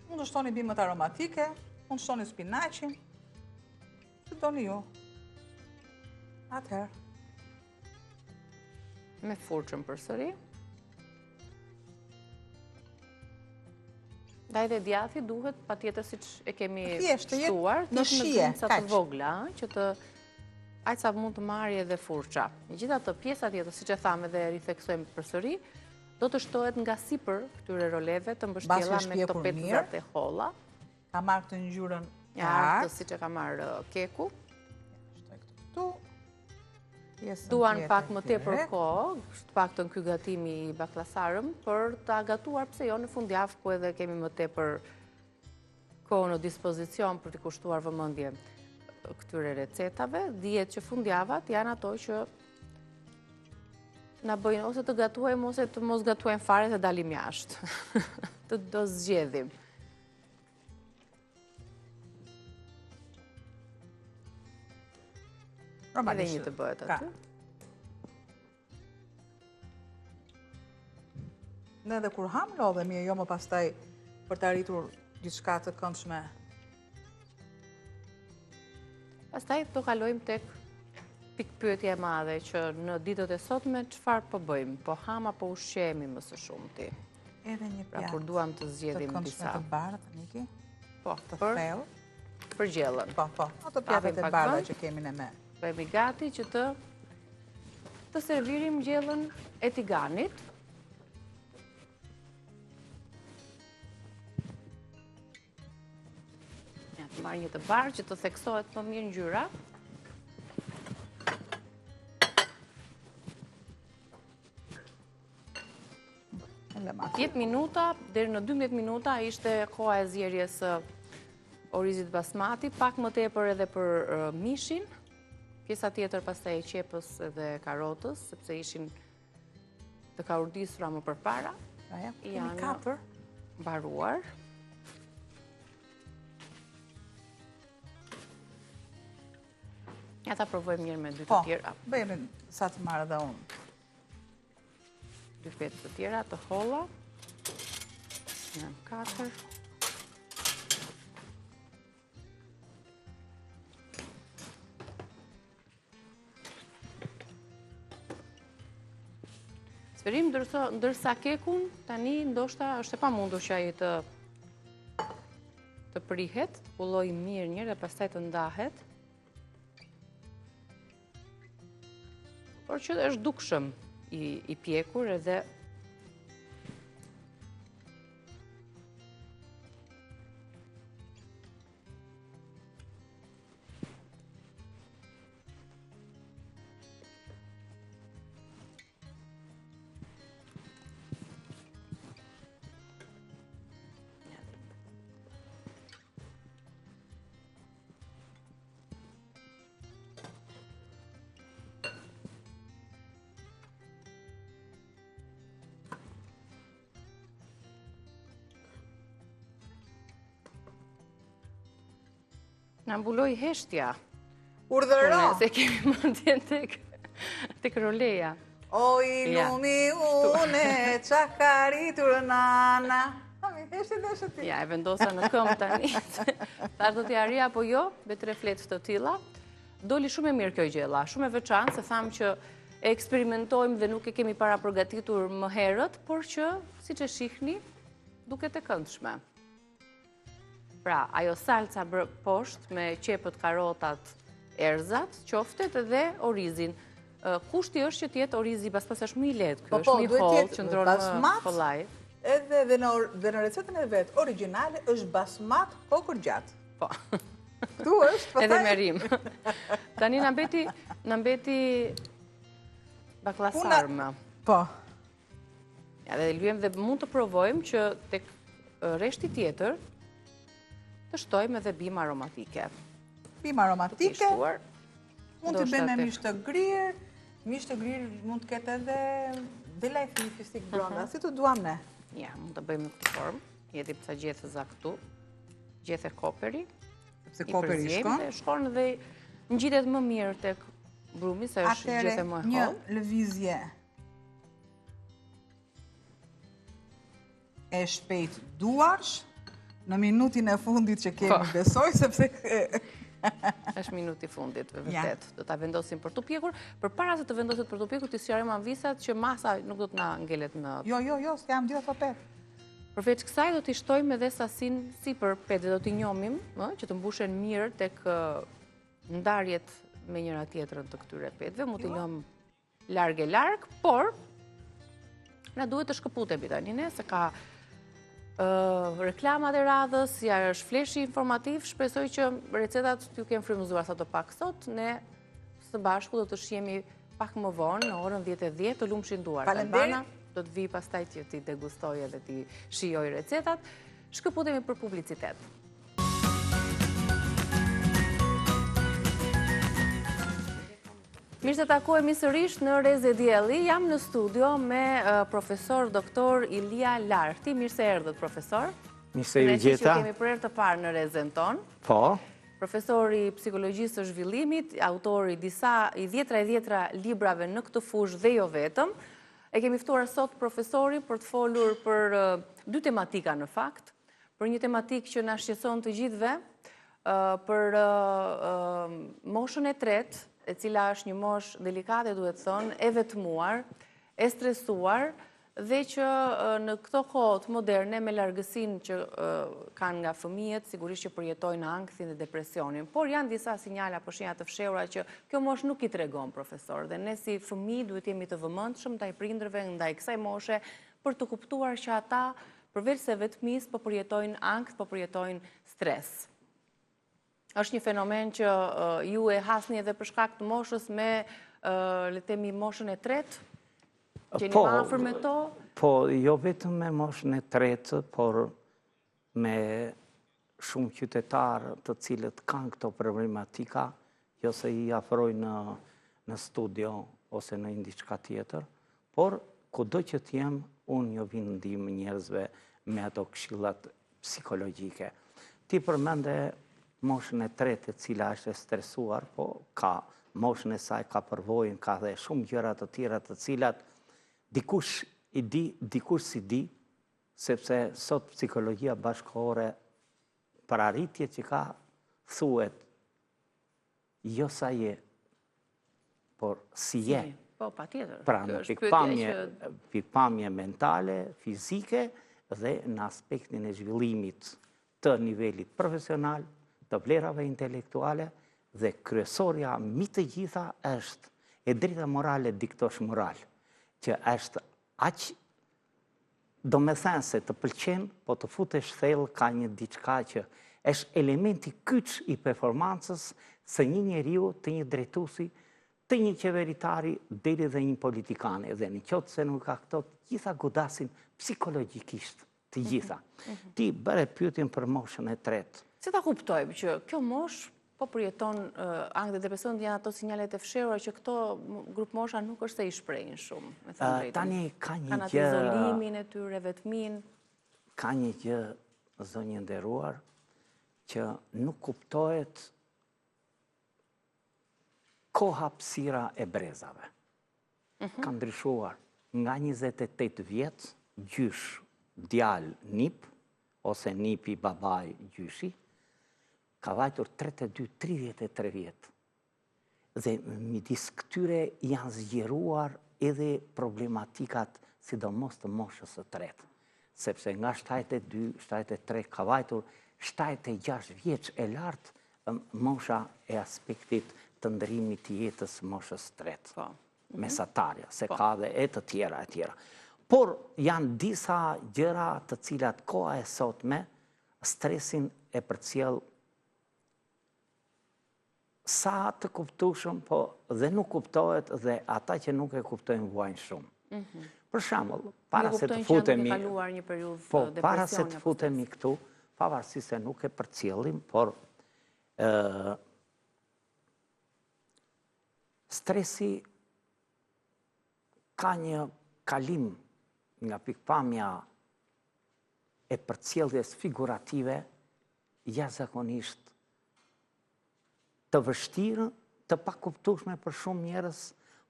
Mund të shtoni bimët aromatike, mund të shtoni spinaqin. Që doni ju. Atëherë. Me furçën përsëri. Ndaj dhe djathi duhet patjetër siç e kemi shtuar, në shije, të vogla, që të aq sa mund të marrë edhe furça. Megjithatë, pjesa tjetër, siç e thamë dhe ritheksojmë përsëri, do të shtohet nga sipër këtyre roleve të mbështjella me këto petëzat e holla. Ka marrë të ngjyrën e artë, siç e ka marrë keku. Shtoj këtu. Duan pak më tepër kohë, të paktën ky gatimi i baklasarëm, për ta gatuar, pse jo, në fundjavë ku edhe kemi më tepër kohë në dispozicion për të kushtuar vëmendje këtyre recetave. Dihet që fundjavat janë ato që na bëjnë ose të gatuajmë ose të mos gatuajmë fare të dalim jashtë. Të do zgjedhim. Edhe një të bëhet aty. Ne edhe kur ham lodhemi, jo më pastaj për të arritur diçka të këndshme. Pastaj do kalojmë tek pikpyetja e madhe, që në ditët e sotme çfarë po bëjmë? Po ham apo ushqehemi më së shumti? Edhe një pjatë. Kur duam të zgjedhim disa. Të bardhë, Niki? Po, të thellë. Për gjellën. Po. Ato pjatët e bardha që kemi ne me. Bëjmë gati që të servirim gjellën e tiganit. marrë një të bardhë që të theksohet më mirë ngjyra. Lëma. 10 minuta deri në 12 minuta ishte koha e zgjerrjes së orizit basmati, pak më tepër edhe për mishin. Pjesa tjetër pastaj e qepës dhe karotës, sepse ishin të kaurdisura më përpara. Ja, kemi Janë 4. mbaruar. Ja ta provojmë mirë me dy të Po, tjera. bëjmë sa të marrë dhe unë. Dy petë të tjera të holla. Janë 4. Sferim ndërsa kekun tani ndoshta është e pamundur që ai të prihet, pulloj mirë njërë dhe pastaj të ndahet. Por që është dukshëm i pjekur edhe na mbuloj heshtja. Urdhëro! Se kemi mendjen tek roleja. O i lumi une, qa ka rritur nana. Heshtë ti. Ja, e vendosa në këmbë tani. Tash do t'i arri apo jo, me 3 fletë të tilla. Doli shumë e mirë kjo gjella, shumë e veçantë, se thamë që e eksperimentojmë dhe nuk e kemi para përgatitur më herët, por që, siç e shihni, duket e këndshme. Pra, ajo salca poshtë me qepët, karotat, erzat, qoftet dhe orizin. Kushti është që tjetë orizi basmati është më i lehtë, kjo është më i hollë, qëndron më kollaj. Edhe dhe në recetën e vetë origjinale është basmat kokër gjatë. Po. Ktu është, pastaj. Edhe me rim. Tani na mbeti baklasarma. Po. Ja, dhe luajmë dhe mund të provojmë që tek rreshti tjetër të shtojmë edhe bimë aromatike. Bimë aromatike. Mund të bëjmë me mish të grirë. Mish të grirë mund të ketë edhe lajth një fistik brenda, si të duam ne. Ja, mund të bëjmë në këtë formë. Jetim sa gjethëza këtu. Gjethe koperi. Sepse koperi shkon. Shkon dhe ngjitet më mirë tek brumi, se është gjethe më e hollë. Një lëvizje e shpejt duarsh, në minutin e fundit që kemi besoj, sepse është minuti fundit, vërtet. Do ta vendosim për të pjekur. Përpara se të vendoset për të pjekur, t'i sqarojmë anvisat që masa nuk do të na ngelet në... Jo, s'jam gjithë ato petë. Përveç kësaj do t'i shtojmë edhe sasin sipër petë, do t'i njomim, që të mbushen mirë tek ndarjet me njëra tjetrën të këtyre petëve, mu t'i lëm larg, por na duhet të shkëputemi tani ne, se ka reklamat e radhës, ja është fleshi informativ, shpresoj që recetat t'ju kemë frymëzuar sa të pak sot, ne së bashku do të shihemi pak më vonë, në orën 10:10 të lumshin duart. Albana do të vi pastaj që ti degustoj edhe ti shijoj recetat. Shkëputemi për publicitet. Mirë se takohemi sërish në Reze Dielli. Jam në studio me profesor doktor Ilia Larti. Mirë se erdhët, profesor. Mirë se ju gjeta. Ne kemi për herë të parë në Rezen ton. Po. profesori psikologjisë së zhvillimit, autori i dhjetra librave në këtë fushë dhe jo vetëm. E kemi ftuar sot profesorin për të folur për dy tematika në fakt, për një tematikë që na shqetëson të gjithëve, për moshën e tretë, e cila është një moshë delikate, duhet thënë, e vetmuar, e stresuar, dhe që në këto kohët moderne me largësinë që kanë nga fëmijët, sigurisht që përjetojnë ankthin dhe depresionin. Por janë disa sinjala apo shenja të fshehura që kjo moshë nuk i tregon, profesor, dhe ne si fëmijë duhet jemi të vëmendshëm ndaj prindërve, ndaj kësaj moshe, për të kuptuar që ata përveç se vetmisë po përjetojnë ankth, po përjetojnë stres. Është një fenomen që ju e hasni edhe për shkak të moshës me, le të themi, moshën e tretë? Qeni më afër me to? Po, jo vetëm me moshën e tretë, por me shumë qytetarë të cilët kanë këto problematika, jo se i afrojnë në studio ose në diçka tjetër, por kudo që t'jem, unë jo vinë ndihmë njerëzve me ato këshillat psikologjike. Ti përmende moshën e tretë e cila është e stresuar, po ka moshën e saj, ka përvojën, ka dhe shumë gjëra të tjera të cilat dikush i di, dikush si di, sepse sot psikologjia bashkëkohore për arritje që ka thuhet jo sa je, por si je. Po, patjetër. Pra në pikpamje mentale, fizike dhe në aspektin e zhvillimit të nivelit profesional, të vlerave intelektuale dhe kryesorja mbi të gjitha është e drejta morale diktosh moral, që është aq do me thënë se të pëlqen, po të futesh thellë ka një diçka që është elementi kyç i performancës së një njeriu, të një drejtuesi, të një qeveritari, deri dhe një politikane. Dhe në qoftë se nuk ka këto, të gjitha godasin psikologjikisht, të gjitha. Ti bëre pyetjen për moshën e tretë. Si ta kuptojmë që kjo moshë po përjeton ankth dhe depresion, janë ato sinjalet e fshehura që këto grup mosha nuk është se i shprehin shumë, me thënë drejtën. Tani ka një kanë atë izolimin e tyre, vetmin. Ka një gjë, zonjë nderuar, që nuk kuptohet koha hapësira e brezave. Ka ndryshuar nga 28 vjet, gjysh djalë nip, ose nipi babaj gjyshi, ka vajtur 32-33 vjet. Dhe midis këtyre janë zgjeruar edhe problematikat, sidomos të moshës së tretë. Sepse nga 72-73 ka vajtur 76 vjeç e lartë mosha e aspektit të ndërimit të jetës moshës tretë. Mesatarja, se ka dhe e të tjera e tjera. Por janë disa gjëra të cilat koha e sotme stresin e përcjell sa të kuptueshëm, po dhe nuk kuptohet dhe ata që nuk e kuptojnë vuajnë shumë. Për shembull, para se të futemi para se të futemi këtu, pavarësisht se nuk e përcjellim, por stresi ka një kalim nga pikpamja e përcjelljes figurative jashtëzakonisht të vështirë, të pakuptueshme për shumë njerëz,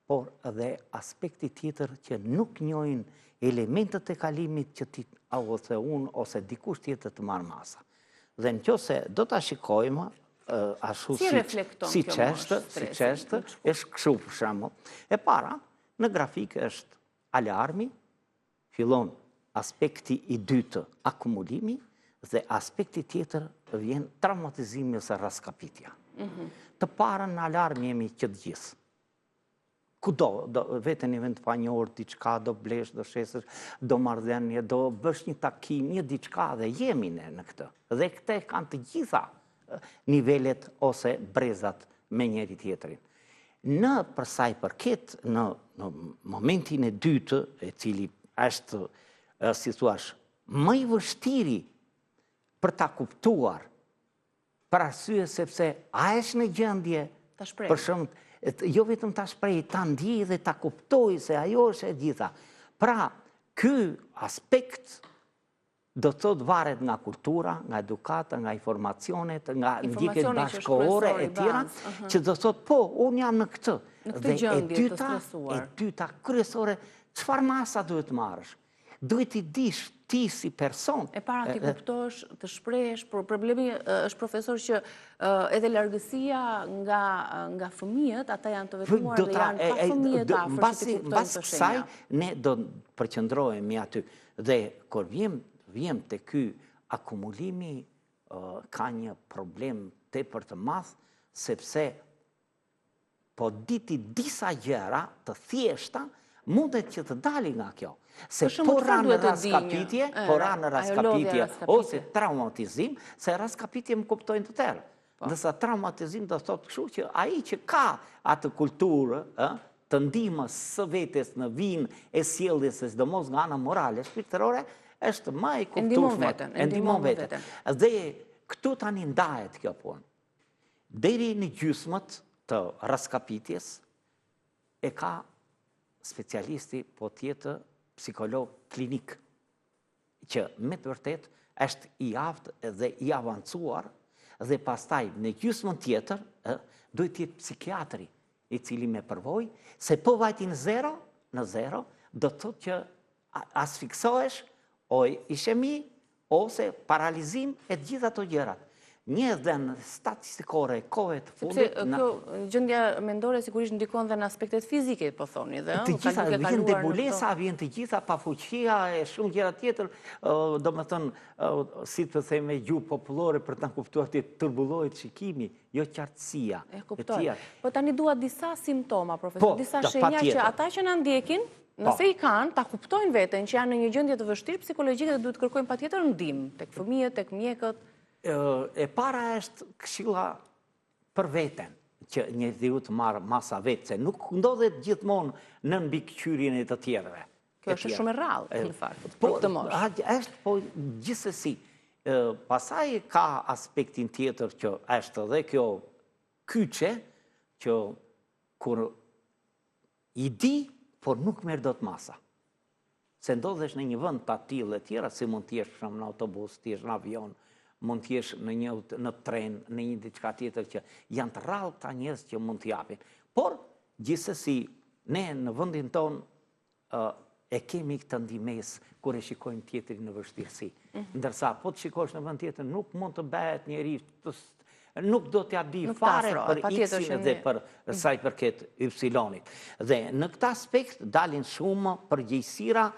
por edhe aspekti tjetër që nuk njohin elementet e kalimit që ti ose unë ose dikush tjetër të marrë masa. Dhe nëse do ta shikojmë ashtu si çështë, është kështu për shembull. E para, në grafik është alarmi, fillon aspekti i dytë akumulimi dhe aspekti tjetër vjen traumatizimi ose raskapitja. Të parën në alarm jemi që të gjithë. Kudo, veten i vend të panjohur, diçka, do blesh, do shesësh, do marrëdhënie, do bësh një takim, një diçka dhe jemi ne në këtë. Dhe këte kanë të gjitha nivelet ose brezat me njëri tjetrin. Në përsa i përket, në momentin e dytë, e cili është, si thuash, më i vështiri për ta kuptuar, për arsye sepse a është në gjendje, për shembull, jo vetëm ta shpreh, ta ndjej dhe ta kuptoj se ajo është e gjitha. Pra, ky aspekt do të thotë varet nga kultura, nga edukata, nga informacionet, nga ndjekjet bashkëkohore e tjera, që do të thotë po, unë jam në këtë. Dhe e dyta kryesore, çfarë masa duhet marrësh? Duhet i dish ti si person. E para ti kuptosh, të shprehesh, por problemi është profesor që edhe largësia nga fëmijët, ata janë të vetmuar dhe janë pa fëmijët afër që të kuptojnë të shenja. Ne do përqendrohemi aty. Dhe kur vjem te ky akumulimi, ka një problem tepër të madh, sepse po diti disa gjëra të thjeshta mundet që të dali nga kjo. Se po ranë raskapitje, ose traumatizim, se raskapitje më kuptojnë të tërë. Ndërsa traumatizim do thotë kështu që ai që ka atë kulturë, të ndihmës së vetes në vijim e sjelljes së sidomos nga ana morale, shpirtërore, është më e kuptueshme. E ndihmon veten. Dhe këtu tani ndahet kjo punë. Deri në gjysmët të raskapitjes e ka specialisti, po tjetë psikolog klinik, që me të vërtet është i aftë dhe i avancuar, dhe pastaj në gjysmën tjetër, duhet të jetë psikiatri, i cili me përvoj, se po vajti në zero, do të thotë që asfiksohesh, o ishemi, ose paralizim e gjitha të gjërat. Një dhe në statistikore kove të fundit... Sepse kjo gjendja mendore sigurisht ndikon dhe në aspektet fizike, po thoni, dhe? Të gjitha, vjen debulesa, vjen të gjitha, pafuqia e shumë gjëra tjetër, do më thënë, si të theme gjuhë popullore për të kuptuar të turbulohet shikimi, jo qartësia. E kuptoj. Po tani dua disa simptoma, profesor, disa shenja që ata që na ndjekin, nëse i kanë, ta kuptojnë veten që janë në një gjendje të vështirë psikologjike dhe duhet kërkojnë patjetër ndihmë tek fëmijët, tek mjekët. E para është këshilla për veten, që njeriu të marrë masa vetë, se nuk ndodhet gjithmonë në mbikëqyrjen e të tjerëve. Kjo është shumë e rrallë, në fakt, për këtë moshë. Është, po, gjithsesi. Pastaj ka aspektin tjetër që është edhe kjo kyçe, që kur i di, por nuk merr dot masa. Se ndodhesh në një vend të tillë e tjera, si mund të jesh në autobus, të jesh në avion, mund të jesh në tren, në një diçka tjetër që janë të rrallë këta njerëz që mund të japin. Por, gjithsesi, ne në vendin ton e kemi këtë ndihmës kur e shikojmë tjetrin në vështirësi. Ndërsa, po të shikosh në vend tjetër, nuk mund të bëhet njeri, nuk do t'ja di fare për X-in dhe për sa i përket Y-it. Dhe në këtë aspekt dalin shumë përgjegjësira,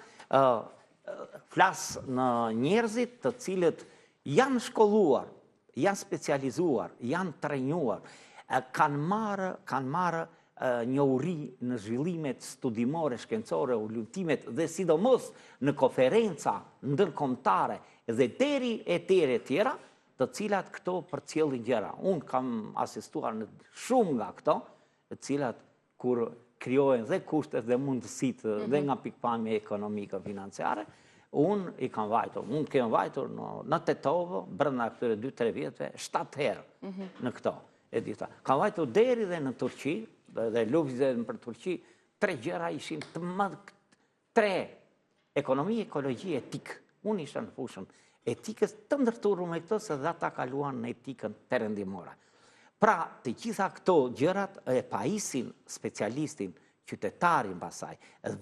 flas në njerëzit të cilët janë shkolluar, janë specializuar, janë trajnuar, kanë marrë njohuri në zhvillimet studimore, shkencore, ulutimet dhe sidomos në konferenca ndërkombëtare dhe deri e tjera, të cilat këto përcjellin gjëra. Unë kam asistuar në shumë nga këto, të cilat kur krijohen dhe kushtet dhe mundësitë dhe nga pikpamja ekonomike financiare, unë i kam vajtur. Unë kem vajtur në Tetovë, brenda këtyre 2-3 vjetëve, 7 herë në këto. Kam vajtur deri dhe në Turqi, dhe luftë për Turqi, 3 gjëra ishin 3 ekonomi, ekologi, etikë. Unë isha në fushën etikës të ndërtuar me këto, se dhe ata kaluan në etikën perëndimore. Pra, të gjitha këto gjërat e pajisin specialistin, qytetarin pasaj,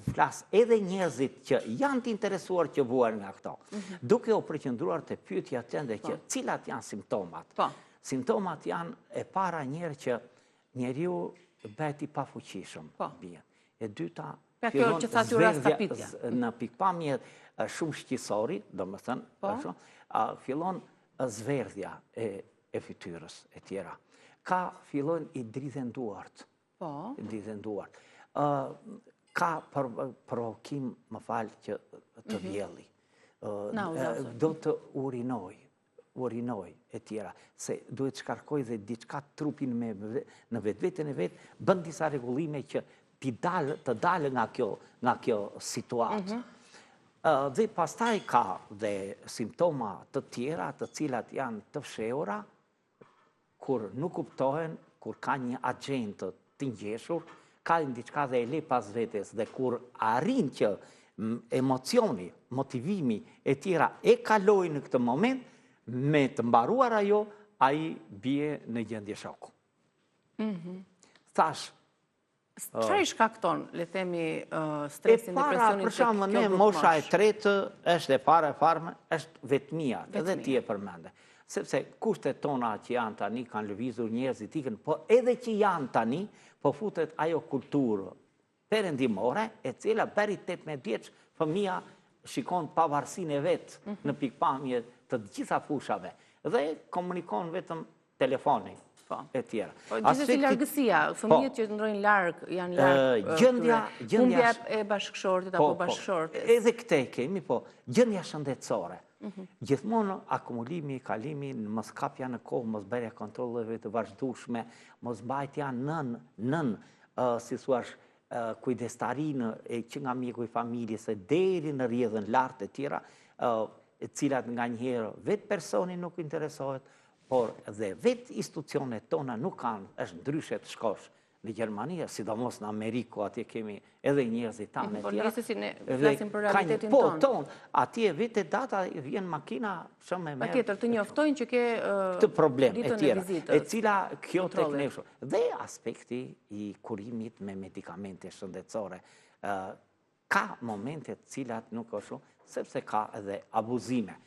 flas edhe njerëzit që janë të interesuar që vuan nga këto, duke u përqendruar të pyetja tënde që cilat janë simptomat. Simptomat janë e para njerë që njeriu bëhet i pafuqishëm. E dyta, fillon zverdhja në pikpamje shumë shqisori, do më thënë, fillon zverdhja e fytyrës e tjera. Ka fillon i dridhen duart. Ka provokim, më falë, që të vjelli. Do të urinoj e tjera, se duhet shkarkoj dhe diçka trupin në vetën e vetë, bën disa rregullime që të dalë nga kjo situatë. Dhe pastaj ka dhe simptoma të tjera, të cilat janë të fshehura, kur nuk kuptohen, kur ka një agentë të ngjeshur, ka diçka dhe e le pas vetes, dhe kur arrin që emocioni, motivimi e tjera e kaloj në këtë moment, me të mbaruar ajo, ai bie në gjendje shoku. Thash, çfarë i shkakton, le themi, stresin, depresionin? Për shembull, ne mosha e tretë është e para e farme, është vetmia, edhe ti e përmende. Sepse kushtet tona që janë tani kanë lëvizur njerëzit ikën, po edhe që janë tani, po futet ajo kulturë perëndimore, e cila deri 18 vjeç fëmia shikon pavarësinë e vet në pikpamje të gjitha fushave dhe komunikon vetëm telefoni e tjera. Gjithsesi largësia, fëmijët që ndrojnë larg, janë larg. Humbja e bashkëshortit apo bashkëshortes. Edhe këtë kemi, po gjendja shëndetësore. Gjithmonë akumulimi, kalimi, mos kapja në kohë, mos bërja kontrolleve të vazhdueshme, mos mbajtja nën si thuash, kujdestarinë që nga mjeku i familjes deri në rrjedhën lartë e tjera, cilat nga njëherë vetë personi nuk interesohet, por dhe vetë institucionet tona nuk kanë, është ndryshe të shkosh në Gjermani, sidomos në Amerikë, atje kemi edhe njerëzit tanë e tjera. Po si ne flasim për realitetin tonë. Po, tonë, atje vete data vjen makina shumë e merë. Patjetër, të njoftojnë që ke të problem e tjera, e vizitës. cila kjo tek ne shumë. Dhe aspekti i kurimit me medikamente shëndetësore. Ka momente cilat nuk është shumë, sepse ka edhe abuzime.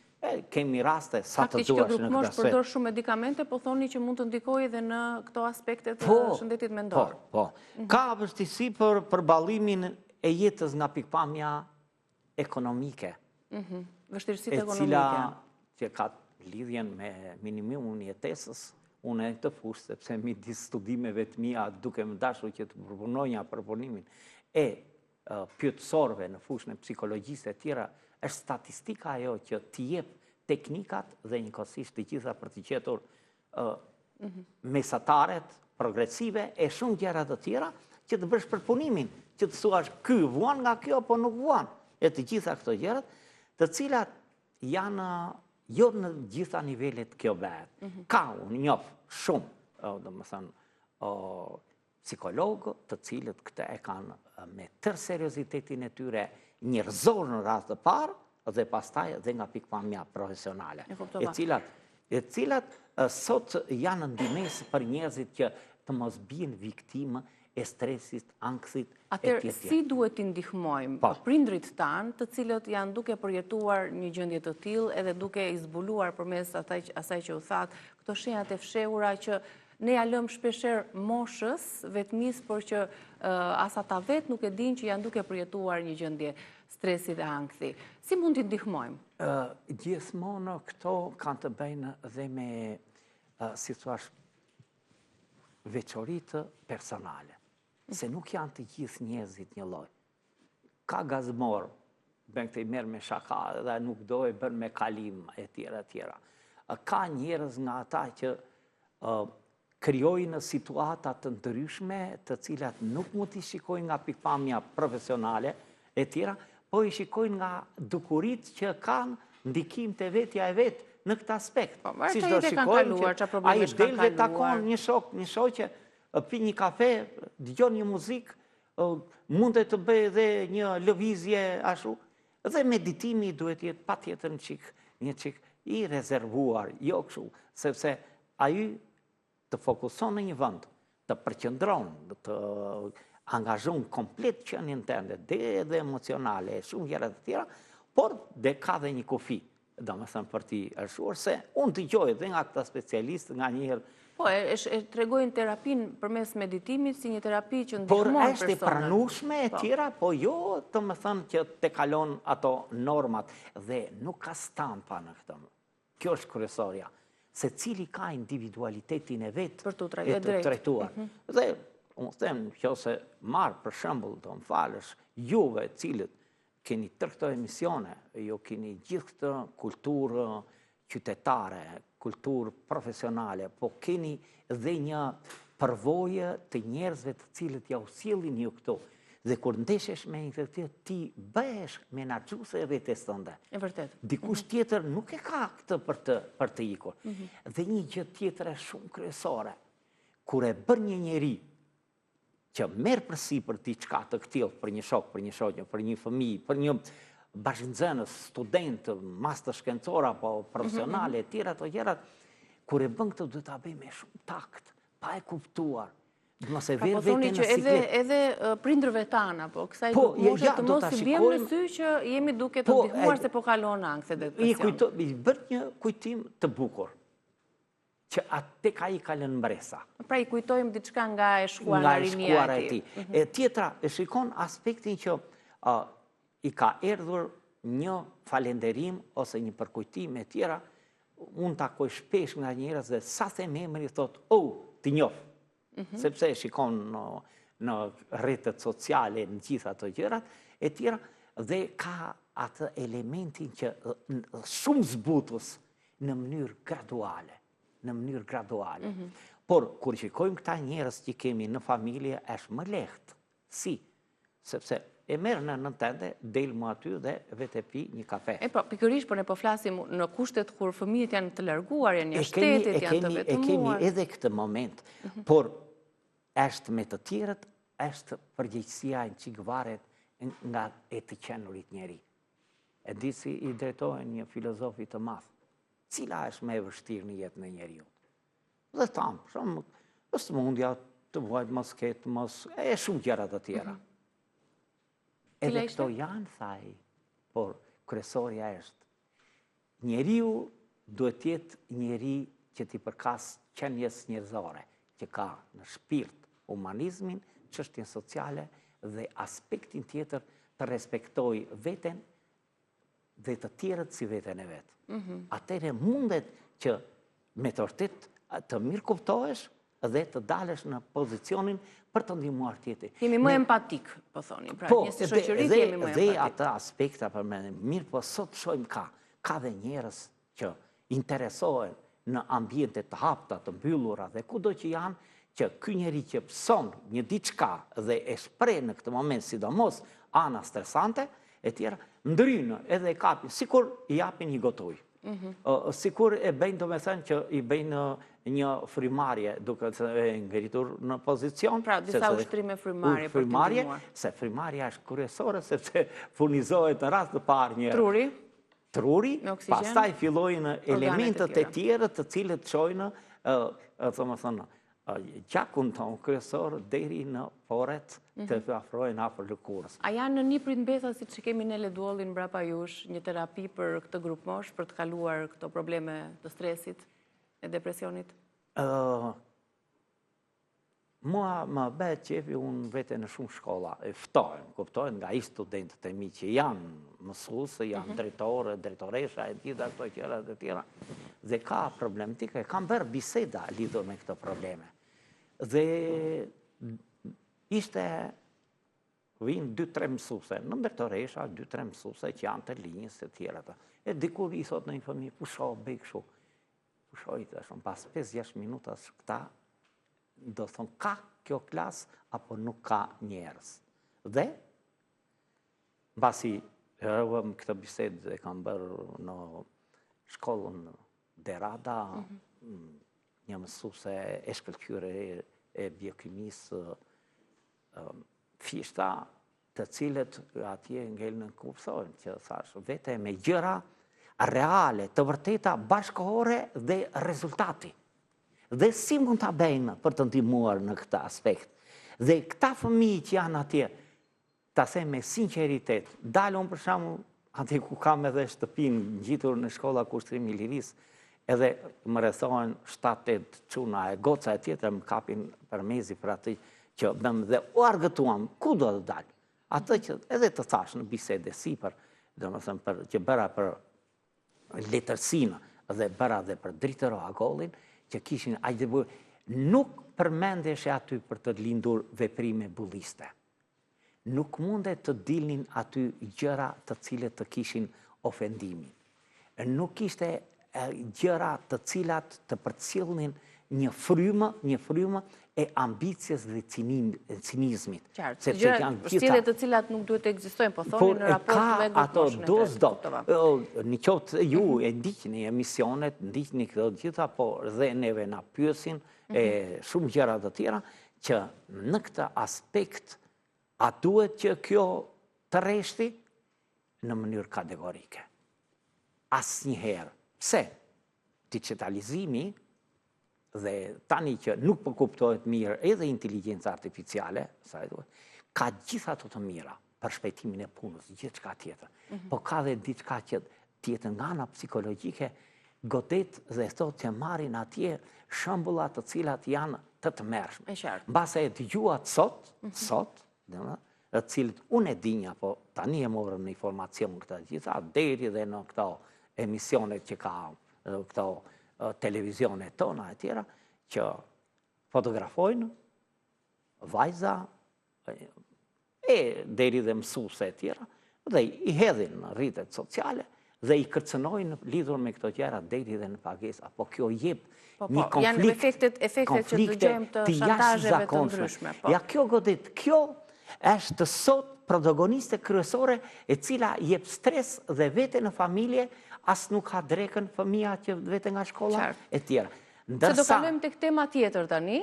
Kemi raste sa të duash në këtë aspekt. Faktikisht kjo grupë përdor shumë medikamente, po thoni që mund të ndikojë edhe në këto aspektet të shëndetit mendor. Po. Ka vështirësi për përballlimin e jetës nga pikpamja ekonomike. Vështirësitë ekonomike. E cila që ka lidhjen me minimumin e jetesës, unë e të fush, sepse midis studimeve të mia duke më dashur që të përpunonja përpunimin e pyetësorëve në fushën e psikologjisë e tjera, është statistika ajo që t'i jep teknikat dhe njëkohësisht të gjitha për t'i gjetur mesataret progresive e shumë gjëra të tjera që të bësh përpunimin, që të thuash ky vuan nga kjo apo nuk vuan, e të gjitha këto gjërat, të cilat janë jo në gjitha nivelet kjo bëhet. Ka unë njoh shumë, domethënë psikologë të cilët këtë e kanë me tërë seriozitetin e tyre njerëzor në rast të parë dhe pastaj dhe nga pikpamja profesionale. E cilat sot janë ndihmës për njerëzit që të mos bien viktimë e stresit, ankthit e Atëherë, si duhet t'i ndihmojmë prindrit tanë, të cilët janë duke përjetuar një gjendje të tillë edhe duke i zbuluar përmes asaj që u thatë, këto shenjat e fshehura që ne ja lëm shpeshherë moshës, vetmis, por që as ata vetë nuk e dinë që janë duke përjetuar një gjendje stresi dhe ankthi. Si mund t'i ndihmojmë? Gjithmonë këto kanë të bëjnë dhe me, si thuash, veçoritë personale. Se nuk janë të gjithë njerëzit një lloj. Ka gazmor, bën këtë i merr me shaka dhe nuk do e bën me kalim e tjera. Ka njerëz nga ata që krijojnë situata të ndryshme, të cilat nuk mund t'i shikojnë nga pikpamja profesionale e tjera, po i shikojnë nga dukurit që kanë ndikim të vetja e vetë në këtë aspekt. Si do shikojnë që ai del dhe takon një shoqe, pi një kafe, dëgjon një muzikë, mund të bëjë edhe një lëvizje ashtu, dhe meditimi duhet jetë patjetër një çik i rezervuar, jo kështu, sepse ai të fokuson në një vend, të përqendron, të angazhon komplet qenien tënde, dhe emocionale, shumë gjëra të tjera, por dhe ka dhe një kufi, domethënë për t'i arshuar se unë dëgjoj edhe nga këta specialistë nga njëherë. Po, e tregojnë terapin përmes meditimit si një terapi që ndihmon personat. Por është e pranueshme e tjera, po jo të më thënë që te kalon ato normat dhe nuk ka stampa në këtë. Kjo është kryesorja. Se cili ka individualitetin e vetë për të trajtuar. Dhe unë them, nëse marr për shembull, do më falësh, juve cilët keni tërë këto emisione, jo keni gjithë këtë kulturë qytetare, kulturë profesionale, po keni dhe një përvojë të njerëzve të cilët ja u sjellin ju këtu. Dhe kur ndeshesh me një këtë ti bëhesh menaxhuese e vetes tënde. E vërtet. Dikush tjetër nuk e ka këtë për të ikur. Dhe një gjë tjetër e shumë kryesore, kur e bën një njeri që merr përsipër diçka të tillë për një shok, për një shoqë, për një fëmijë, për një bashkënxënës, student, master shkencor apo profesionale, e tjera të gjërat, kur e bën këtë duhet ta bëj me shumë takt, pa e kuptuar. Mos e vjen vetën në siklet. Edhe prindërve tanë apo kësaj moshe të mos i vjen në sy që jemi duke të ndihmuar se po kalon ankth dhe depresion. I bën një kujtim të bukur që tek ai ka lënë mbresa. Pra i kujtojmë diçka nga e shkuar nga rinia e tij. E tjetra e shikon aspektin që i ka erdhur një falenderim ose një përkujtim e tjera, unë takoj shpesh nga njerëz dhe sa them emrin thot, ti njoh. Sepse e shikon në rrjetet sociale, në gjitha ato gjërat e tjera, dhe ka atë elementin që shumë zbutës në mënyrë graduale. Por, kur shikojmë këta njerëz që kemi në familje, është më lehtë. Si? Sepse e merë në nëntende, delë më aty dhe vete pi një kafe. Pikërisht, por ne po flasim në kushtet kur fëmijët janë të larguar, janë shtetit, janë të vetëmuar. E kemi edhe këtë moment, por është me të tjerët, është përgjegjësia në qikë varet nga e të qenurit njeri. E di si i drejtohen një filozofi të madh, cila është me e vështirë në jetë në njeriu. Dhe tamë, shumë, është mundja të vajtë mos ketë, e shumë gjëra të tjera. Edhe këto janë, thaj, por kryesorja është njeriu duhet jetë njeri që t'i përkas qenjes njerëzore, që ka në shpirt humanizmin, çështjen sociale dhe aspektin tjetër të respektoj veten dhe të tjerët si veten e vetë. Atëherë mundet që me të vërtet të mirë kuptohesh dhe të dalesh në pozicionin për të ndihmuar tjetrin. Jemi më empatik, po thoni. Pra, një si shoqëri jemi më empatik. Dhe atë aspekta për me mirë, po sot shohim ka dhe njerëz që interesohen në ambiente të hapta, të mbyllura dhe kudo që janë, që ky njeri që pëson një diçka dhe e shpreh në këtë moment, sidomos ana stresante, e tjera, ndrynë edhe e kapin, sikur i japin një gotoj. Sikur e bëjnë, do me thënë që i bëjnë një frimarje duke e ngritur në pozicion. Pra, disa ushtrime frimarje për të ndihmuar. Se frimarja është kryesore, sepse furnizohet në rast të parë një truri, pastaj fillojnë elementet e tjera të cilët çojnë, thënë, gjakun tonë kryesor deri në poret të afrojnë afër lëkurës. A janë në një prit mbetha si që kemi në Leduollin mbrapa jush, një terapi për këtë grup mosh, për të kaluar këto probleme të stresit e depresionit? Mua më bëhet qefi unë vete në shumë shkolla, e kuptojnë nga i studentët e mi që janë mësuese, janë drejtore, drejtoresha, e tjera, këto qëra dhe tjera, dhe ka problematike, kam bërë biseda lidhur me këto probleme. Dhe ishte vinë 2-3 mësuese, në drejtoresha 2-3 mësuese që janë të linjës e tjera. E dikur i thot në një fëmijë, pusho, bëj kështu. Pushoj të shumë, pas 5-6 minutas këta, do thonë, ka kjo klas, apo nuk ka njerës. Dhe, basi, rëvëm këtë bisedë dhe kam bërë në shkollën Derada, një mësuese e shkëlqyre e biokimisë, fishta të cilët atje ngellën në kuptojnë, që thash, vete me gjëra reale, të vërteta, bashkëkohore dhe rezultati. Dhe si mund të bëjmë për të ndihmuar në këtë aspekt. Dhe këta fëmijë që janë atje, ta them me sinqeritet, dalon për shembull atje ku kam edhe shtëpinë ngjitur në shkolla Kushtrimi i Lirisë, edhe më rrethohen 7-8 çuna e goca e tjetër më kapin për mezi për atë që bëm dhe u argëtuam ku do të dal. Atë që edhe të thash në bisede sipër, domethënë për që bëra për letërsinë dhe bëra dhe për Dritëro Agollin, që kishin nuk përmendeshe aty për të lindur veprime bulliste. Nuk mundet të dilnin aty gjëra të cilët të kishin ofendimin. Nuk ishte gjëra të cilat të përcjellnin një frymë e ambicjes dhe cinizmit. Qartë, gjëra të cilat nuk duhet të ekzistojnë, po thoni në raport me grupin do. Në qoftë ju e ndiqni emisionet, ndiqni këto gjitha, por dhe neve na pyesin shumë gjëra të tjera, që në këtë aspekt a duhet që kjo të rreshti në mënyrë kategorike. Asnjëherë. Pse? Digitalizimi dhe tani që nuk përkuptohet mirë edhe inteligenca artificiale, ka gjitha të mira për shpejtimin e punës, gjithë çka tjetër. Po ka dhe diçka që tjetër nga ana psikologjike, godet dhe thot që marrin atje shembulla të cilat janë të mërshme. Mbase e dëgjuat sot, të cilët unë e dinja, po tani e morëm në informacion këta gjitha, deri dhe në këto emisionet që ka këto televizionet tona e tjera, që fotografojnë vajza e deri dhe mësuese e tjera, dhe i hedhin në rritet sociale dhe i kërcënojnë lidhur me këto gjëra deri dhe në pagesë. Apo kjo jep një konflikt. Janë efektet që dëgjojmë të shantazheve të ndryshme. Ja, kjo godit, kjo është sot protagoniste kryesore e cila jep stres dhe vete në familje, as nuk ka drekën fëmija që vete nga shkolla e tjera. Se do kalojmë të tema tjetër tani,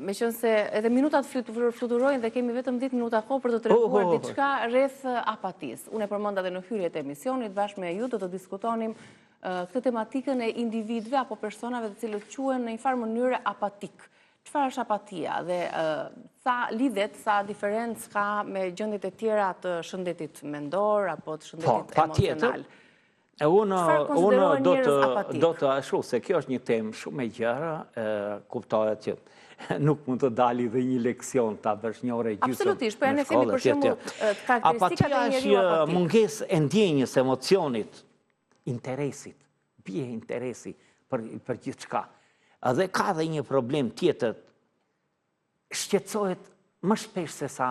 me qënë se edhe minutat fluturojnë dhe kemi vetëm 10 minuta kohë për të treguar diçka rreth apatis. Unë e përmenda dhe në hyrjet e emisionit, bashkë me ju do të diskutonim këtë tematikën e individve apo personave të cilët quhen në një farë mënyre apatik. Çfarë është apatia dhe sa lidhet, sa diferencë ka me gjendjet e tjera të shëndetit mendor apo të shëndetit emocional? Unë do të ashtu, se kjo është një temë shumë e gjerë, kuptohet që nuk mund të dali dhe një leksion të bësh një ore gjysmë. Absolutisht, për e në themi për shumë karakteristikat e njeriu apatik. Apatia është mungesë e ndjenjës, emocionit, interesit, bie interesi për gjithë shka. Dhe ka dhe një problem tjetër, shqetësohet më shpesh se sa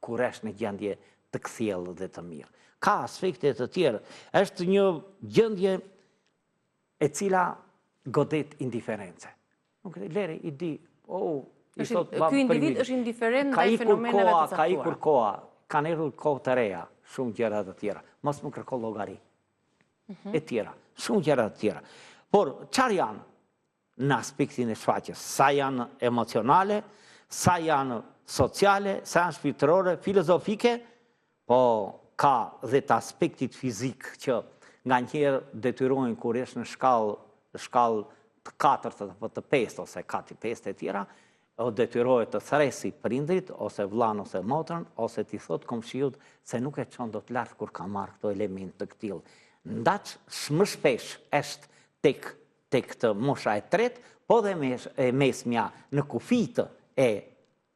kur është në gjendje të kthjellë dhe të mirë. Ka aspekte të tjera. Është një gjendje e cila godet indiference. Nuk e lere i di, ky individ është indiferent ndaj fenomeneve të caktuara. Ka ikur koha, kanë erdhur kohë të reja, shumë gjëra të tjera. Mos më kërko llogari. E tjera, shumë gjëra të tjera. Por çfarë janë në aspektin e shfaqjes? Sa janë emocionale, sa janë sociale, sa janë shpirtërore, filozofike, po ka dhe të aspektit fizik që nga njerë detyrojnë kur është në shkallë të 4 apo të 5 ose 4-5 e tjera, o detyrojnë të thresi prindrit, ose vllain ose motrën, ose t'i thot komshiut se nuk e çon do të lartë kur ka marrë këto element të këtill. Ndaq më shpesh është tek të mosha e tretë, po dhe mesmja në kufijtë e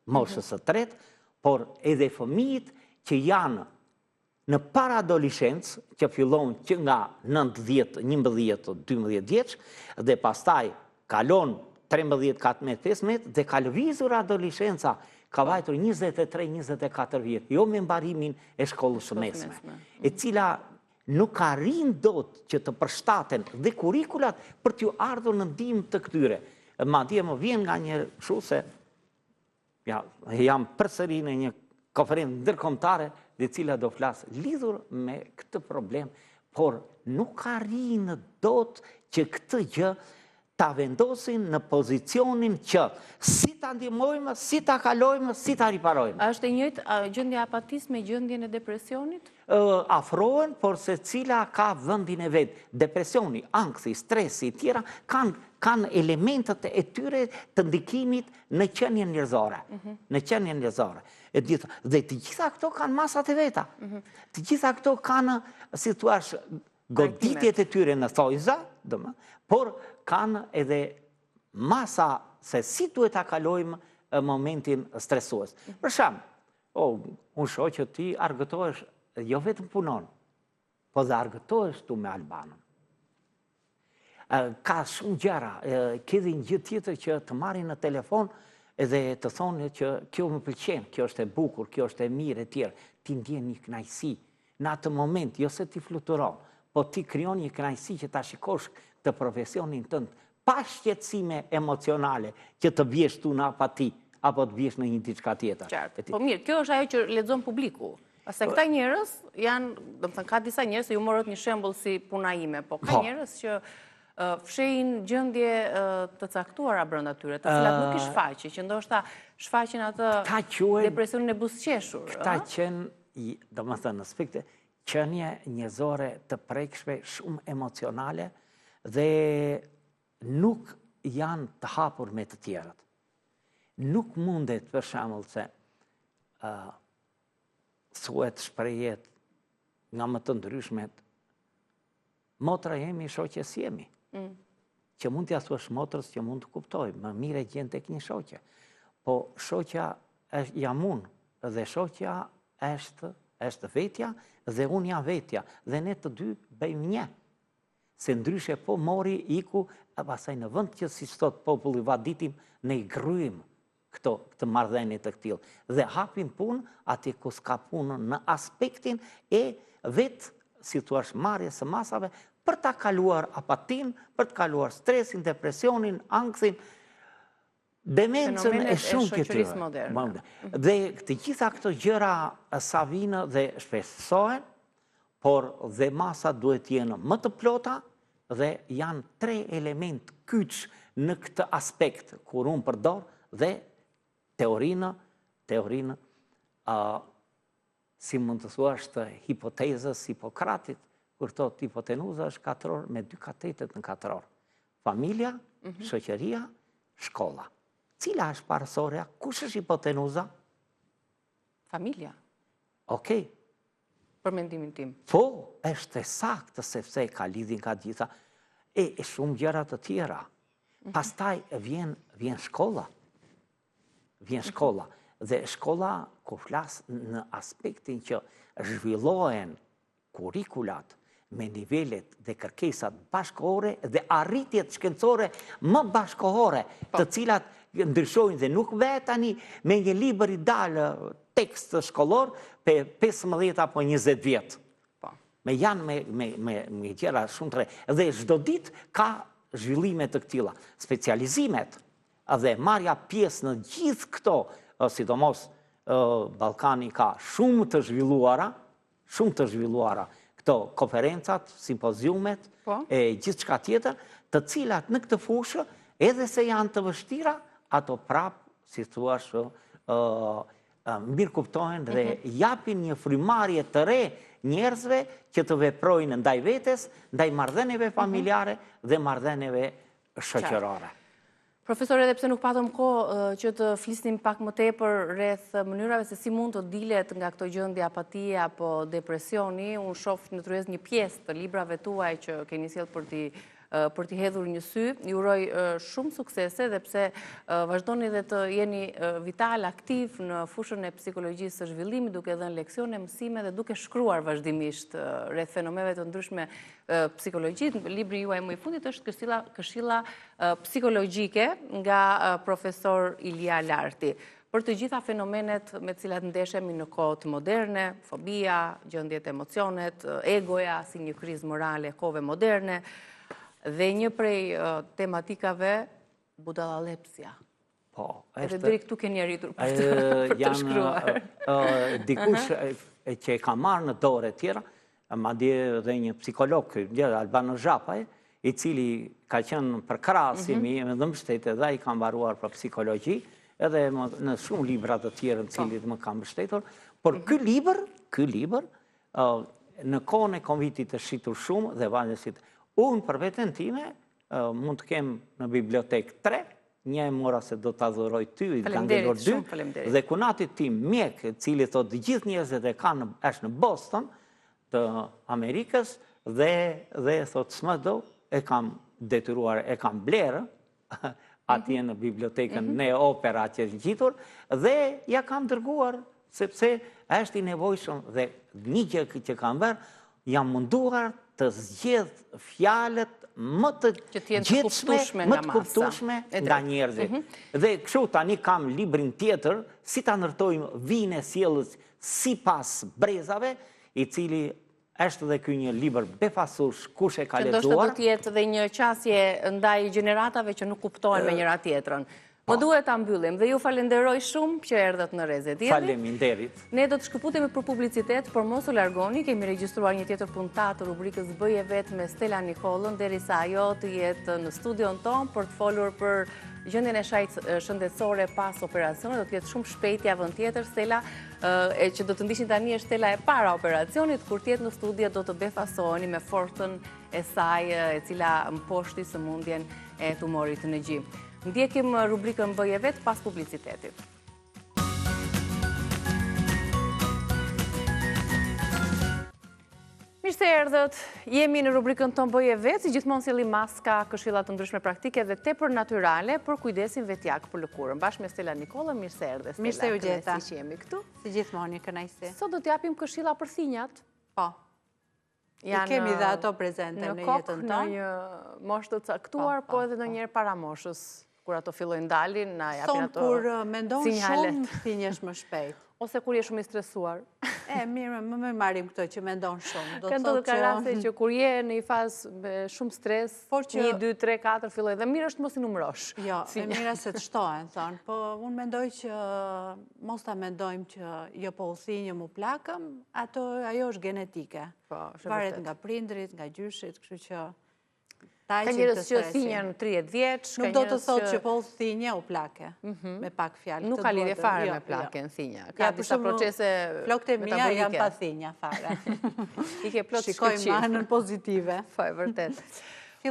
moshës së tretë, por edhe fëmijët që janë në paradoleshencë, që fillon që nga 9, 11, 12 vjeç, dhe pastaj kalon 13, 14, 15, dhe ka lëvizur adoleshenca, ka vajtur 23, 24 vjetë, jo me mbarimin e shkollës së mesme, e cila nuk arrin dot që të përshtaten dhe kurikulat për t'ju ardhur në ndihmë të këtyre. Madje më vjen nga një kështu se jam përsëri në një konferencë ndërkombëtare dhe cila do flasë lidhur me këtë problem, por nuk arrin dot që këtë gjë ta vendosin në pozicionin që si ta ndihmojmë, si ta kalojmë, si ta riparojmë. A është e njëjtë gjendja e apatisë me gjendjen e depresionit? Afrohen, por se cila ka vendin e vet. Depresioni, ankthi, stresi, tjera kanë elementet e tyre të ndikimit në qenien njerëzore. Në qenien njerëzore. Dhe të gjitha këto kanë masat e veta. Të gjitha këto kanë, si thua, goditjet e tyre në thojza, por kanë edhe masa se si duhet ta kalojmë momentin stresues. Për shembull, unë shoh që ti argëtohesh, jo vetëm punon, po dhe argëtohesh tu me Albanën. Ka shumë gjëra, kedi një gjë tjetër që të marrin në telefon edhe të thonë që kjo më pëlqen, kjo është e bukur, kjo është e mirë e tjerë. Ti ndjen një kënaqësi në atë moment, jo se ti fluturon, po ti krijon një kënaqësi që ta shikosh të profesionin tënd, pa shqetësime emocionale që të bjesh tu në apati, apo të bjesh në një diçka tjetër. Qartë. Po mirë, kjo është ajo që lexon publiku. Ase këta njerëz janë, domethënë ka disa njerëz, ju morët një shembull si puna ime, po ka njerëz që fshehin gjendje të caktuara brenda tyre, të cilat nuk i shfaqin, që ndoshta shfaqin atë depresionin e buzëqeshur. Këta qenë, domethënë në aspekte qenie njerëzore të prekshme, shumë emocionale dhe nuk janë të hapur me të tjerët. Nuk mundet, për shembull, se thuhet shprehjet nga më të ndryshmet, motra jemi, shoqes jemi. Që mund t'ja thuash motrës që mund të kuptoj, më mire gjen tek një shoqe. Po shoqja jam unë, dhe shoqja është vetja, dhe unë jam vetja, dhe ne të dy bëjmë një. Se ndryshe po mori, iku, e pasaj në vend që si thot populli vaditim, ne i gryjmë këtë marrëdhënie të këtillë. Dhe hapin punë atje ku s'ka punë në aspektin e vetë, si thua, marrjes së masave për ta kaluar apatin, për të kaluar stresin, depresionin, anksin, demencën e shumë këtyre. Dhe të gjitha këto gjëra sa vinë dhe shpesohen, por dhe masa duhet jenë më të plota dhe janë 3 element kyç në këtë aspekt kur unë përdor dhe teorinë, si mund të thuash të hipotezës Hipokratit, kur thot hipotenuza është 4 orë me 2 katetet në 4 orë. Familja, shoqëria, shkolla. Cila është parasorja? Kush është hipotenuza? Familja. Okej. Për mendimin tim. Po, është e saktë sepse ka lidhjen ka gjitha e shumë gjëra të tjera. Pastaj vjen shkolla. Vjen shkolla. Dhe shkolla, ku flas në aspektin që zhvillohen kurikulat me nivelet dhe kërkesat bashkëkohore dhe arritjet shkencore më bashkëkohore, të cilat ndryshojnë dhe nuk vetë tani me një libër i dalë tekst shkollor për 15 apo 20 vjetë. Me janë me gjëra shumë të re. Dhe çdo ditë ka zhvillime të këtilla. Specializimet dhe marrja pjesë në gjithë këto, sidomos Ballkani ka shumë të zhvilluara këto konferencat, simpoziumet, e gjithçka tjetër, të cilat në këtë fushë, edhe se janë të vështira, ato prap, si thua, mirë kuptohen dhe japin një frymarrje të re njerëzve që të veprojnë ndaj vetes, ndaj marrëdhënieve familjare dhe marrëdhënieve shoqërore. Profesor, edhe pse nuk patëm kohë që të flisnim pak më tepër rreth mënyrave se si mund të dilet nga këto gjendje apatie apo depresioni, unë shoh në tryez një pjesë të librave tuaj që keni sjell për t'i hedhur një sy. Ju uroj shumë suksese dhe pse vazhdoni dhe të jeni vital, aktiv në fushën e psikologjisë së zhvillimit, duke dhënë leksione, mësime dhe duke shkruar vazhdimisht rreth fenomeneve të ndryshme psikologjisë. Libri juaj më i fundit është Këshilla psikologjike nga profesor Ilia Larti. Për të gjitha fenomenet me të cilat ndeshemi në kohët moderne, fobia, gjendjet emocionet, egoja si një krizë morale kohëve moderne, dhe një prej tematikave budallallepsia. Po, edhe deri këtu keni arritur për të shkruar. Dikush që e ka marrë në dorë e tjera, madje dhe një psikolog, Albano Zhapaj, i cili ka qenë për krahasimi me dhe mbështetje dhe ai ka mbaruar për psikologji, edhe në shumë libra të tjerë në cilit më ka mbështetur, por ky libër, në kohën e Covidit të shitur shumë dhe valësit. Unë për veten time mund të kem në bibliotekë 3, një e mora se do të adhuroj ty, i kanë ngelur 2, dhe kunatit tim mjek, cili thot gjithë njerëzit e kanë është në Boston të Amerikës, dhe thot s'më do, e kam detyruar, e kam blerë, atje në bibliotekën në opera që është gjitur, dhe ja kam dërguar, sepse është i nevojshëm dhe një gjë që kam bërë, jam munduar të zgjedh fjalët më të gjithshme, më të kuptueshme nga njerëzit. Dhe kështu tani kam librin tjetër, si ta ndërtojmë vinë e sjelljes sipas brezave, i cili është dhe ky një libër befasush, kush e ka lexuar. Që ndoshta do të jetë dhe një qasje ndaj gjeneratave që nuk kuptohen me njëra tjetrën. Më duhet ta mbyllim dhe ju falenderoj shumë që erdhët në Rrezet Dielli. Faleminderit. Ne do të shkëputemi për publicitet, por mos u largoni, kemi regjistruar një tjetër puntat të rubrikës Bëje Vetë me Stella Nikollën, derisa ajo të jetë në studion ton për të folur për gjendjen e shëndetësore pas operacionit. Do të jetë shumë shpejt javën tjetër. Stella, që do të ndiqni tani është Stella e para operacionit, kur të jetë në studio do të befasoheni me fortën e saj, e cila mposhti sëmundjen e tumorit në gjim. Ndjekim rubrikën Bëje Vetë pas publicitetit. Mirë se erdhët, jemi në rubrikën tonë Bëje Vetë, si gjithmonë sjellim maska, këshilla të ndryshme praktike dhe tepër natyrale për kujdesin vetjak për lëkurën. Bashkë me Stella Nikollën, mirë se erdhe Stella. Mirë se u gjeta. Si që jemi këtu. Si gjithmonë, kënaqësi. Sot do t'japim këshilla për thinjat. Po. I kemi dhe ato prezente në jetën tonë. Në një moshë të caktuar, po edhe në njerë para moshës. kur ato fillojnë dalin, na japin Thonë ato kur mendon sinjalet. shumë, thinjesh më shpejt. Ose kur je shumë i stresuar. Mirë, më marrim këto që mendon shumë. Ka ndodhur ka raste që kur je në një fazë me shumë stres, 1, 2, 3, 4 filloj dhe mirë është mos i numërosh. Jo, e mira se të shtohen, thonë, po unë mendoj që mos ta mendojmë që jo po u thinjëm u plakëm, ajo është genetike. Varet nga prindrit, nga gjyshit, kështu që ka njerëz që thinjen 30 vjeç, nuk do të thotë që po u thinje u plake, me pak fjalë. Nuk ka lidhje fare me plaken thinja. Ka disa procese flokët e mia janë pa thinja fare. I ke plot shkëlqim. Shikojmë anën pozitive. Po, e vërtet.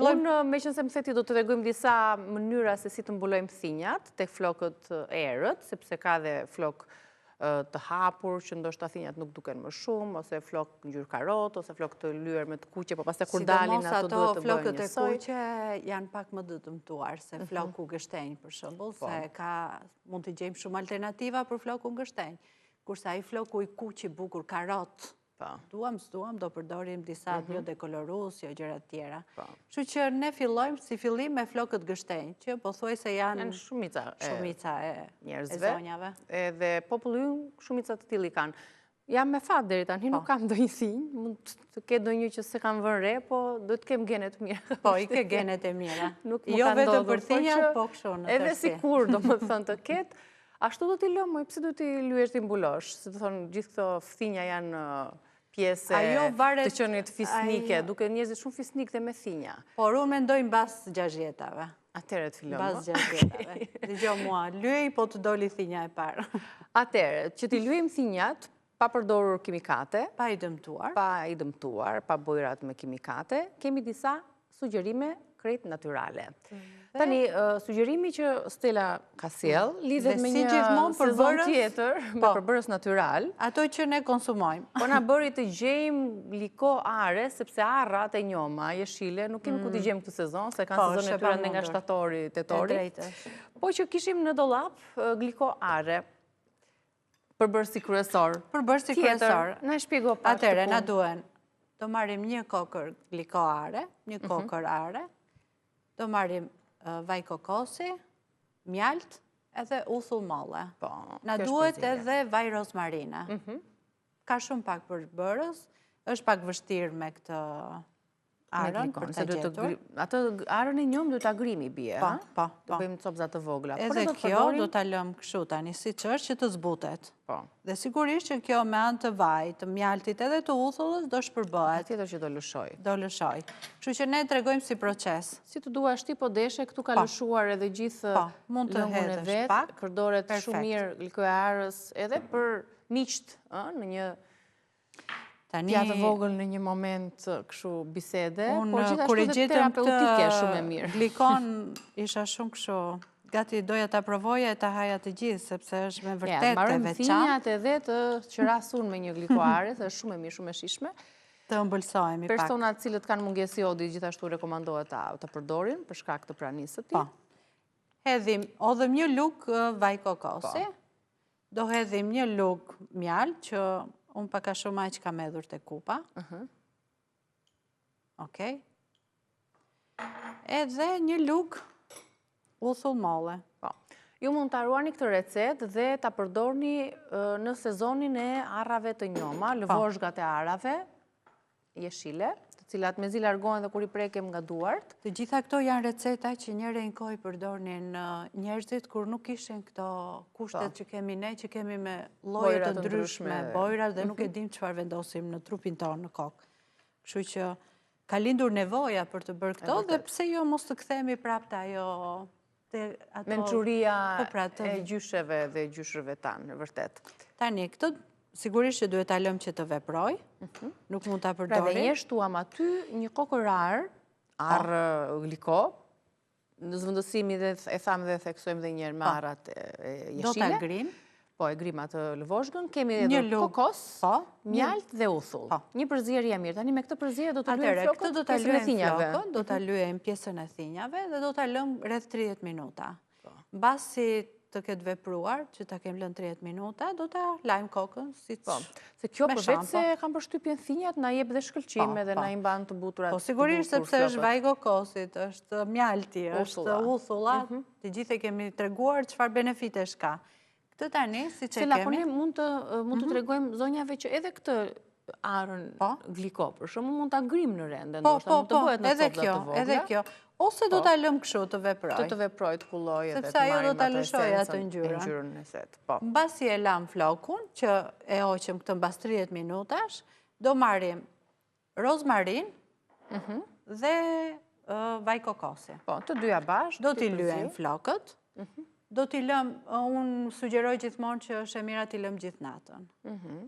Unë, me që se më theti, do të tregojmë disa mënyra se si të mbulojmë thinjat tek flokët e erët, sepse ka dhe flok të hapur, që ndoshta thinjat nuk duken më shumë, ose flok ngjyrë karot, ose flok të lyer me të kuqe, po pastaj kur dalin ato duhet të bëjnë njësoj. Flokët e kuqe janë pak më të dëmtuar se floku gështenj, për shembull, se mund të gjejmë shumë alternativa për flokun gështenj. Kurse ai floku i kuq i bukur karot, duam, s'duam, do përdorim disa biodekolorues, jo gjëra të tjera. Kështu që ne fillojmë si fillim me flokët gështenj, që pothuajse janë shumica e zonjave. Edhe populli ynë shumica të tillë kanë. Jam me fat deri tani, nuk kam ndonjë thinj, mund të ketë ndonjë që se kam vënë re, po do të kem genet mira. Po, i ke genet e mira. Jo vetëm për thinjat, po kështu në tërësi. Edhe sikur, domethënë të ketë, ashtu do t'i lëmë, pse do t'i lyesh t'i mbulosh? Se të thonë, gjithë këto thinja janë pjesë të qenit fisnike, duke njerëzit shumë fisnik dhe me thinja. Por unë mendoj mbas 60-tave. Atëherë të fillojmë. Mbas 60-tave. Dëgjoj mua, lyej po të doli thinja e parë. Atëherë, që t'i lyejmë thinjat, pa përdorur kimikate, pa i dëmtuar, pa bojrat me kimikate, kemi disa sugjerime krejt natyrale. Tani, sugjerimi që Stella ka sjell lidhet me një sezon tjetër, me përbërës natyral. Ato që ne konsumojmë. Po na bëri të gjejmë liko are, sepse arrat e njoma, jeshile, nuk kemi ku t'i gjejmë këtë sezon, se kanë sezon e tyre ndë nga shtatori, tetori. Po që kishim në dollap gliko are, përbërësi kryesor. Përbërësi kryesor. Na shpjego pak. Atëre, na duen. Do marrim një kokër gliko are, një kokër are, do marrim vaj kokosi, mjalt, edhe uthull molle. Na duhet edhe vaj rozmarine. Ka shumë pak për bërës, është pak vështirë me këtë arën për të gjetur. Atë arën e njëm du të agrimi bje, ha? Po. Do bëjmë copza të vogla. Edhe kjo do të lëmë kështu tani, si që është që të zbutet. Dhe sigurisht që kjo me anë të vaj, të mjaltit edhe të uthullës do shpërbëhet. Tjetër që do lëshoj. Do lëshoj. Kështu që ne tregojmë si proces. Si të duash ti po deshe, këtu ka lëshuar edhe gjithë lëngun e vetë, përdoret shumë mirë gliko e arës edhe për miqt, në një pjatë vogël në një moment këshu bisede, por gjithashtu dhe terapeutike shumë e mirë. Glikon isha shumë këshu, gati doja ta provoja e ta haja të gjithë, sepse është me vërtet e marëm veçantë. thinjat edhe të qërasun me një glikoare, është shumë e mirë, shumë e shishme. Të ëmbëlsojmë i pak. Personat cilët kanë mungesë jodi, gjithashtu rekomandohet të përdorin, për shkak të pranisë të ti. Hedhim, odhëm një luk vaj kokosi, do hedhim një luk mjal, që unë paka shumë aj që ka medhur të kupa. Okej. Edhe një luk uthull molle. Ju mund të arruani këtë recet dhe të përdorni në sezonin e arrave të njoma, lëvoshgat e arrave, jeshile, të cilat me zi largohen dhe kur i prekem nga duart. Të gjitha këto janë receta që njëre në kohë përdornin njerëzit kur nuk ishin këto kushtet që kemi ne, që kemi me lloje të ndryshme, bojrat dhe nuk e dim çfarë vendosim në trupin tonë në kokë. Kështu që ka lindur nevoja për të bërë këto dhe pse jo mos të kthehemi prapë te ajo mençuria e gjysheve dhe gjyshrëve tanë, vërtet. Tani, këto sigurisht që duhet ta lëmë që të veproj, nuk mund ta përdorim. Pra dhe njështuam aty një kokër arë gliko, në zvëndësimi dhe e thamë dhe theksojmë dhe njerë me arrat e jeshile. Do ta grim. Po, e grim atë lëvoshgën, kemi edhe kokos, mjalt dhe uthull. Një përzierje e mirë. Tani me këtë përzierje do të lyejmë flokët, pjesën e thinjave. Do të lyejmë pjesën e thinjave dhe do të lëmë rreth 30 minuta. Mbasi të ketë vepruar, që ta kem lënë 30 minuta, do ta lajm kokën, Se kjo përveç se kam përshtypjen thinjat, na jep dhe shkëlqime dhe na i mban të buturat. Po sigurisht sepse është vaj kokosit, është mjalti, është uthulla, të gjithë e kemi treguar çfarë benefitesh ka. Këtë tani, si që kemi... Cila, mund të tregojmë zonjave që edhe këtë arën gliko, për shumë mund të agrim në rende, ndoshta mund të bëhet në copla të vogla. Edhe kjo, ose do të lëm kështu të veproj. Të veproj, të kulloj edhe sepse ajo do të lëshoj atë ngjyrën. Mbasi e lam flokun, që e hoqëm këtë mbas 30 minutash, do marrim rozmarin dhe vaj kokosi. Po, të dyja bashkë. Do t'i lyejmë flokët. Do t'i lëm, unë sugjeroj gjithmonë që është e mira t'i lëm gjithë natën.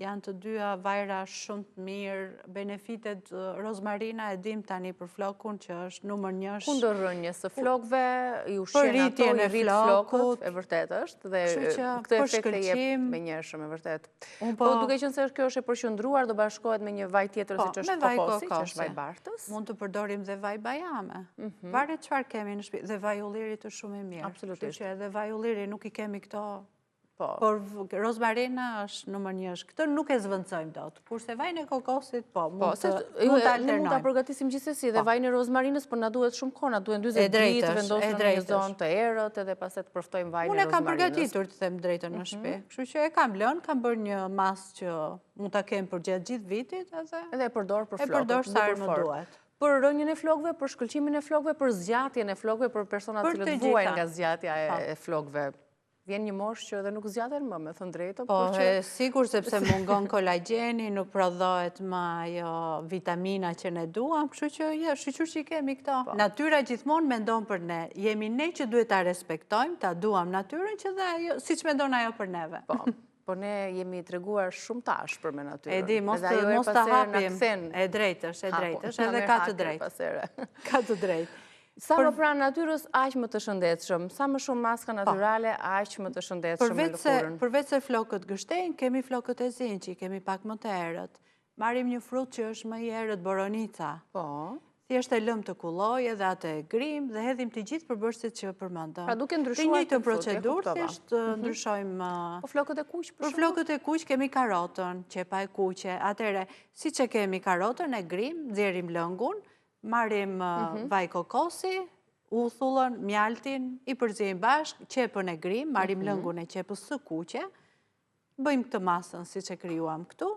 Janë të dyja vajra shumë të mirë, benefitet rozmarina e dim tani për flokun që është numër 1. Kundër rënjes së flokëve, i ushqen ato, i rrit flokët, e vërtet është, dhe këtë efekt e jep me njershëm, e vërtet. Po duke qenë se kjo është e përqendruar, do bashkohet me një vaj tjetër siç është kokosi, që është vaj bartës. Mund të përdorim dhe vaj bajame. Varet çfarë kemi në shtëpi, dhe vaj ullirit është shumë i mirë. Absolutisht. Edhe vaj ulliri nuk i kemi këto, por rozmarina është numër 1. Këtë nuk e zvendësojmë dot. Kurse vajin e kokosit, mund të alternojmë. Ne mund ta përgatisim gjithsesi dhe vajin e rozmarinës, por na duhet shumë kohë, na duhen 40 ditë të vendosur në një zonë të errët edhe pastaj të përftojmë vajin e rozmarinës. Unë e kam përgatitur, të them drejtën, në shtëpi. Kështu që e kam lënë, kam bërë një masë që mund ta kem për gjatë gjithë vitit edhe e përdor për flokët. E përdor sa herë më duhet. Për rënjën e flokëve, për shkëlqimin e flokëve, për zgjatjen e flokëve, për personat që vuajnë nga zgjatja e flokëve. Vjen një moshë që edhe nuk zgjaten më, me thënë drejtë. Po, sigur sepse mungon kolagjeni, nuk prodhohet më ajo vitamina që ne duam, kështu që shqyqyr që i kemi këto. Natyra gjithmonë mendon për ne. Jemi ne që duhet ta respektojmë, ta duam natyrën që dhe ajo, siç mendon ajo për neve. Po ne jemi treguar shumë tash për me natyrën. E di, mos të hapim, e drejtësh, edhe ka të drejtë. Ka të drejtë. Sa më pranë natyrës, aq më të shëndetshëm. Sa më shumë maska natyrale, aq më të shëndetshëm me lëkurën. Përveç se flokët gështenjë, kemi flokët e zinçi, kemi pak më të errët. Marrim një frut që është më i errët, boronica. Po. Thjesht e lëm të kulloj edhe atë e grim dhe hedhim të gjithë përbërësit që përmendëm. Pra duke ndryshuar të procedurë, thjesht ndryshojmë... Po flokët e kuq, për flokët e kuq kemi karotën, qepa e kuqe. Atere, si që kemi karotën e grim, nxjerrim lëngun, marrim vaj kokosi, uthullën, mjaltin, i përzijim bashkë, qepën e grim, marrim lëngun e qepës së kuqe, bëjmë këtë masën si që krijuam këtu,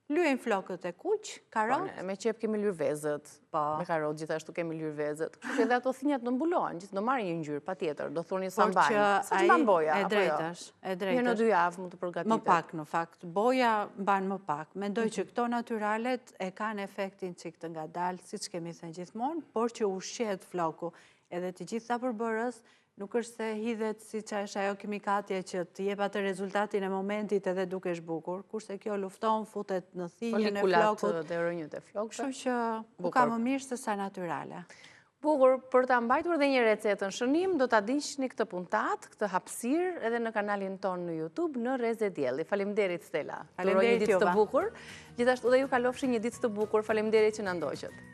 lyejmë flokët e kuq, karot. Me qep kemi lyrë vezët, me karot gjithashtu kemi lyrë vezët. Kështu që edhe ato thinjat do mbulohen, gjithë do marrin një ngjyrë, patjetër, do thoni sa mbajnë. Sa që mban boja, apo jo? E drejtësh. Një në 2 javë mund të përgatitet. Më pak në fakt, boja mban më pak. Mendoj që këto natyralet e kanë efektin çik të ngadalë, siç kemi thënë gjithmonë, por që ushqet floku edhe të gjitha përbërës, nuk është se hidhet si që është ajo kimikatje që të jep atë rezultatin e momentit edhe duke shbukur, kurse kjo lufton, futet në thinjën e flokut. Folikulat dhe rënjët e flokëve. Kështu që ka më mirë se sa natyrale. Bukur, për ta mbajtur dhe një recetën shënim, do ta ndiqni këtë puntat, këtë hapësirë edhe në kanalin ton në YouTube në Reze Dielli. Faleminderit Stella. Faleminderit një ditë të bukur. Gjithashtu dhe ju kalofshi një ditë të bukur. Faleminderit që na ndoqët.